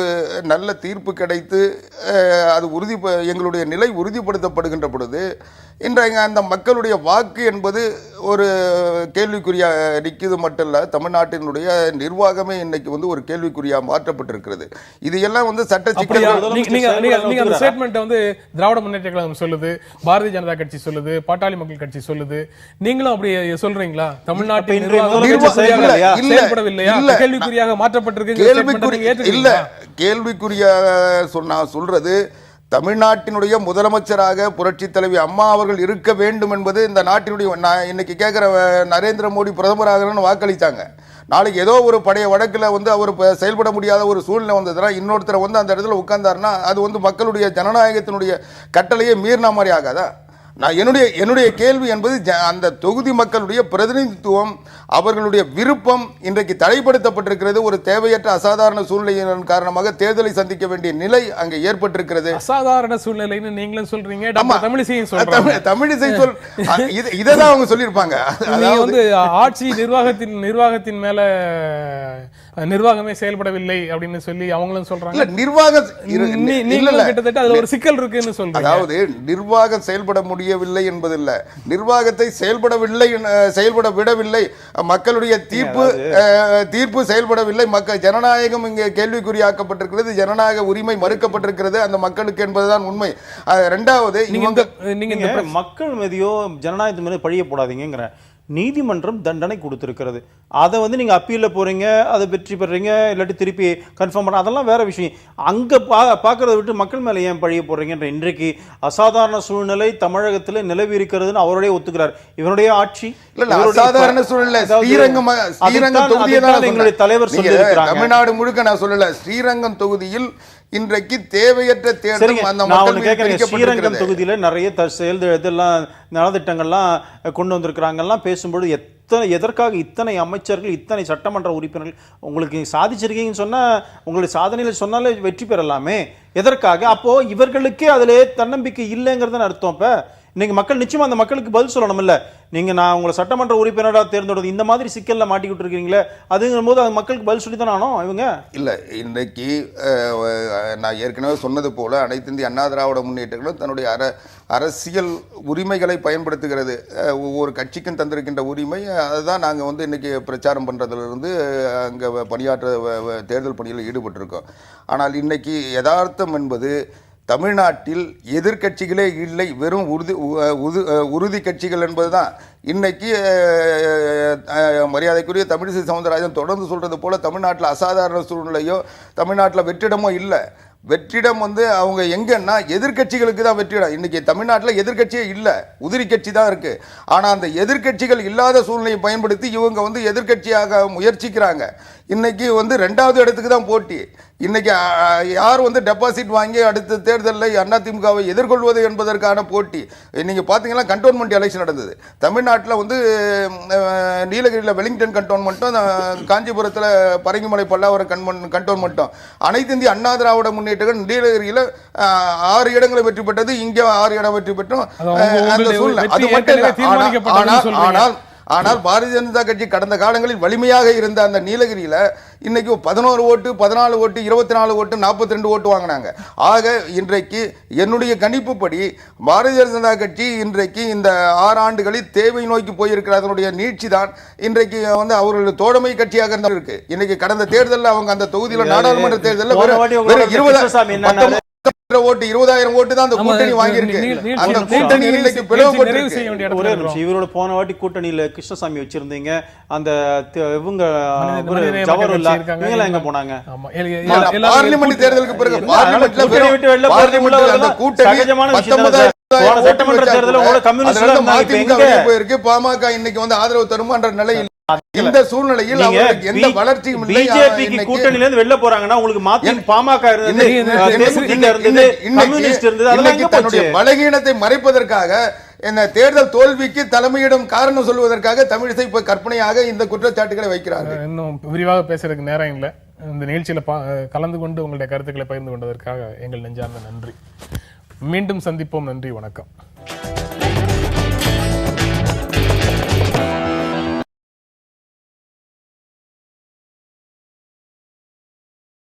நல்ல தீர்ப்பு கிடைத்து அது எங்களுடைய நிலை உறுதிப்படுத்தப்படுகின்ற பொழுது இன்றைக்கு அந்த மக்களுடைய வாக்கு என்பது ஒரு கேள்விக்குறியா நிற்கிறது மட்டும் இல்லை, தமிழ்நாட்டினுடைய நிர்வாகமே இன்னைக்கு வந்து ஒரு கேள்விக்குறியா மாற்றப்பட்டிருக்கிறது. இது எல்லாம் வந்து சட்ட சிக்கல்கள். நீங்க அந்த ஸ்டேட்மெண்ட் வந்து திராவிட முன்னேற்ற கழகம் சொல்லுது, பாரதிய ஜனதா கட்சி சொல்லுது, பாட்டாளி மக்கள் கட்சி சொல்லுது, நீங்களும் அப்படி சொல்றீங்களா? தமிழ்நாட்டின் செயல்படவில்லையா, கேள்விக்குறியாக மாற்றப்பட்டிருக்கு? இல்ல, கேள்விக்குறியாக நான் சொல்றது, தமிழ்நாட்டினுடைய முதலமைச்சராக புரட்சி தலைவி அம்மா அவர்கள் இருக்க வேண்டும் என்பது இந்த நாட்டினுடைய, நான் இன்னைக்கு கேட்குற நரேந்திர மோடி பிரதமராகணும்னு வாக்களித்தாங்க. நாளைக்கு ஏதோ ஒரு பழைய வழக்கில் வந்து அவர் செயல்பட முடியாத ஒரு சூழ்நிலை வந்ததுன்னா இன்னொருத்தரை வந்து அந்த இடத்துல உட்கார்ந்தாருன்னா அது வந்து மக்களுடைய ஜனநாயகத்தினுடைய கட்டளையை மீறின மாதிரி ஆகாதா? நான் என்னுடைய கேள்வி என்பது அந்த தொகுதி மக்களுடைய பிரதிநிதித்துவம், அவர்களுடைய விருப்பம் இன்றைக்கு தடைப்படுத்தப்பட்டிருக்கிறது. ஒரு தேவையற்ற அசாதாரண சூழ்நிலையின் காரணமாக தேர்தலை சந்திக்க வேண்டிய நிலை அங்கே ஏற்பட்டிருக்கிறது. அசாதாரண சூழ்நிலைன்னு நீங்களும் சொல்றீங்க, தமிழிசை இதைதான் அவங்க சொல்லியிருப்பாங்க. வந்து ஆட்சி நிர்வாகத்தின் மேல நிர்வாகமே செயல்படவில்லை அப்படின்னு சொல்லி அவங்களும் சொல்றாங்க. நிர்வாகம் கிட்டத்தட்ட அதுல ஒரு சிக்கல் இருக்குன்னு சொல்றாங்க. அதாவது நிர்வாகம் செயல்பட முடியவில்லை என்பதில்லை, நிர்வாகத்தை செயல்பட விடவில்லை, மக்களுடைய தீர்ப்பு செயல்படவில்லை, மக்கள் ஜனநாயகம் இங்கே கேள்விக்குறியாக்கப்பட்டிருக்கிறது, ஜனநாயக உரிமை மறுக்கப்பட்டிருக்கிறது அந்த மக்களுக்கு என்பதுதான் உண்மை. இரண்டாவது, நீங்க மக்கள் மீதியோ ஜனநாயகத்து மீது பழிய போடாதீங்கிற நீதிமன்றம் தண்டனை கொடுத்திருக்கிறது. அதை வந்து நீங்க அப்பீல்ல போறீங்க, அதை வெற்றி பெறீங்க, இல்லாட்டி திருப்பி கன்ஃபார்ம் பண்ண, அதெல்லாம் வேற விஷயம். அங்க பாக்குறத விட்டு மக்கள் மேல ஏன் பழிய போடுறீங்கன்ற இன்றைக்கு அசாதாரண சூழ்நிலை தமிழகத்தில் நிலவி இருக்கிறதுன்னு அவருடைய ஒத்துக்கிறார். இவருடைய ஆட்சி அசாதாரண சூழ்நிலை. ஸ்ரீரங்கம் தொகுதியை எங்களுடைய தலைவர் சொல்லியிருக்கிறாங்க. தமிழ்நாடு முழுக்க நான் சொல்லல, ஸ்ரீரங்கம் தொகுதியில் இன்றைக்கு தேவையற்ற தேர்தல் ஸ்ரீரங்கம் தொகுதியில நிறைய இதெல்லாம் நலத்திட்டங்கள்லாம் கொண்டு வந்திருக்கிறாங்கலாம் பேசும்போது எதற்காக இத்தனை அமைச்சர்கள், இத்தனை சட்டமன்ற உறுப்பினர்கள் உங்களுக்கு சாதிச்சிருக்கீங்கன்னு சொன்னா, உங்களுடைய சாதனைகள் சொன்னாலே வெற்றி பெறலாமே, எதற்காக? அப்போ இவர்களுக்கே அதிலே தன்னம்பிக்கை இல்லைங்கிறத அர்த்தம். இப்ப இன்னைக்கு மக்கள் நிச்சயமா அந்த மக்களுக்கு பதில் சொல்லணும். இல்ல நீங்க நான் உங்களை சட்டமன்ற உறுப்பினராக தேர்ந்தெடுத்து இந்த மாதிரி சிக்கல்ல மாட்டிக்கிட்டு இருக்கீங்களே, அதுங்கிற போது அது மக்களுக்கு பதில் சொல்லித்தான் ஆனோம் இவங்க. இல்ல, இன்றைக்கு நான் ஏற்கனவே சொன்னது போல அனைத்து இந்திய அண்ணா திராவிட முன்னேற்றங்களும் தன்னுடைய அரசியல் உரிமைகளை பயன்படுத்துகிறது. ஒவ்வொரு கட்சிக்கும் தந்திருக்கின்ற உரிமை, அதுதான் நாங்கள் வந்து இன்னைக்கு பிரச்சாரம் பண்ணுறதுலேருந்து அங்கே தேர்தல் பணியில் ஈடுபட்டிருக்கோம். ஆனால் இன்னைக்கு யதார்த்தம் என்பது தமிழ்நாட்டில் எதிர்கட்சிகளே இல்லை, வெறும் உறுதி கட்சிகள் என்பதுதான். இன்னைக்கு மரியாதைக்குரிய தமிழிசை சவுந்தரராஜன் தொடர்ந்து சொல்றது போல தமிழ்நாட்டில் அசாதாரண சூழ்நிலையோ தமிழ்நாட்டில் வெற்றிடமோ இல்லை. வெற்றிடம் வந்து அவங்க எங்கன்னா எதிர்கட்சிகளுக்கு தான் வெற்றிடம். இன்னைக்கு தமிழ்நாட்டில் எதிர்கட்சியே இல்லை, உதிரி கட்சி தான் இருக்கு. ஆனால் அந்த எதிர்கட்சிகள் இல்லாத சூழ்நிலையை பயன்படுத்தி இவங்க வந்து எதிர்கட்சியாக முயற்சிக்கிறாங்க. இன்னைக்கு வந்து 2வது இடத்துக்கு தான் போட்டி. இன்னைக்கு யார் வந்து டெபாசிட் வாங்கி அடுத்த தேர்தலில் அதிமுகவை எதிர்கொள்வது என்பதற்கான போட்டி. நீங்க பார்த்தீங்கன்னா கண்டோன்மெண்ட் எலெக்ஷன் நடந்தது தமிழ்நாட்டில் வந்து நீலகிரியில் வெலிங்டன் கண்டோன்மெண்ட்டும், காஞ்சிபுரத்தில் பரங்கிமலை பல்லாவரம் கண்டோன்மெண்ட்டும். அனைத்து இந்திய அண்ணா திராவிட முன்னேற்றங்கள் நீலகிரியில் 6 இடங்களை வெற்றி பெற்றது, இங்கே 6 இடம் வெற்றி பெற்றோம். அந்த சூழ்நிலை அது மட்டும் இல்லை. ஆனால் பாரதிய ஜனதா கட்சி கடந்த காலங்களில் வலிமையாக இருந்த அந்த நீலகிரியில் இன்னைக்கு 11 ஓட்டு, 14 ஓட்டு, 24 ஓட்டு, 42 ஓட்டு வாங்கினாங்க. ஆக இன்றைக்கு என்னுடைய கணிப்புப்படி பாரதிய ஜனதா கட்சி இன்றைக்கு இந்த 6 ஆண்டுகளில் தேவை நோக்கி போயிருக்கிற அதனுடைய நீட்சி தான் இன்றைக்கு வந்து அவர்களுடைய தோழமை கட்சியாக இருந்தால் இருக்கு. இன்னைக்கு கடந்த தேர்தலில் அவங்க அந்த தொகுதியில் நாடாளுமன்ற தேர்தலில் 20,000 ஓட்டு 20,000 ஓட்டு தான் அந்த கூட்டணி வாங்கியிருக்கு. அந்த கூட்டணி இன்னைக்கு பிளவுபட்டு ஒரே நிமிஷம், இவரோட போன வாட்டி கூட்டணியில கிருஷ்ணசாமி வச்சிருந்தீங்க, அந்த இவங்க ஜவஹர்லால் இவங்க எங்க போனாங்க? பார்லிமெண்ட் தேர்தலுக்கு பிறகு பார்லிமெண்ட்ல அந்த கூட்டணி சட்டமன்ற தேர்தலில் உங்களோட கம்யூனிஸ்ட் போயிருக்கு. பாமக இன்னைக்கு வந்து ஆதரவு தருமான்ற நிலையில் இந்த சூழ்நிலையில் எந்த வளர்ச்சியும் இல்லை. பிஜேபிக்கு கூட்டணியில இருந்து வெளில போறாங்கன்னா உங்களுக்கு மாத்தி பாமக தன்னுடைய பலகீனத்தை மறைப்பதற்காக என்ன தேர்தல் தோல்விக்கு தலைமையிடம் காரணம் சொல்வதற்காக தமிழிசை இப்ப கற்பனையாக இந்த குற்றச்சாட்டுகளை வைக்கிறார்கள். இன்னும் விரிவாக பேசுறதுக்கு நேரம் இல்லை. இந்த நிகழ்ச்சியில கலந்து கொண்டு உங்களுடைய கருத்துக்களை பகிர்ந்து கொண்டதற்காக எங்கள் நெஞ்சார்ந்த நன்றி. மீண்டும் சந்திப்போம். நன்றி, வணக்கம்.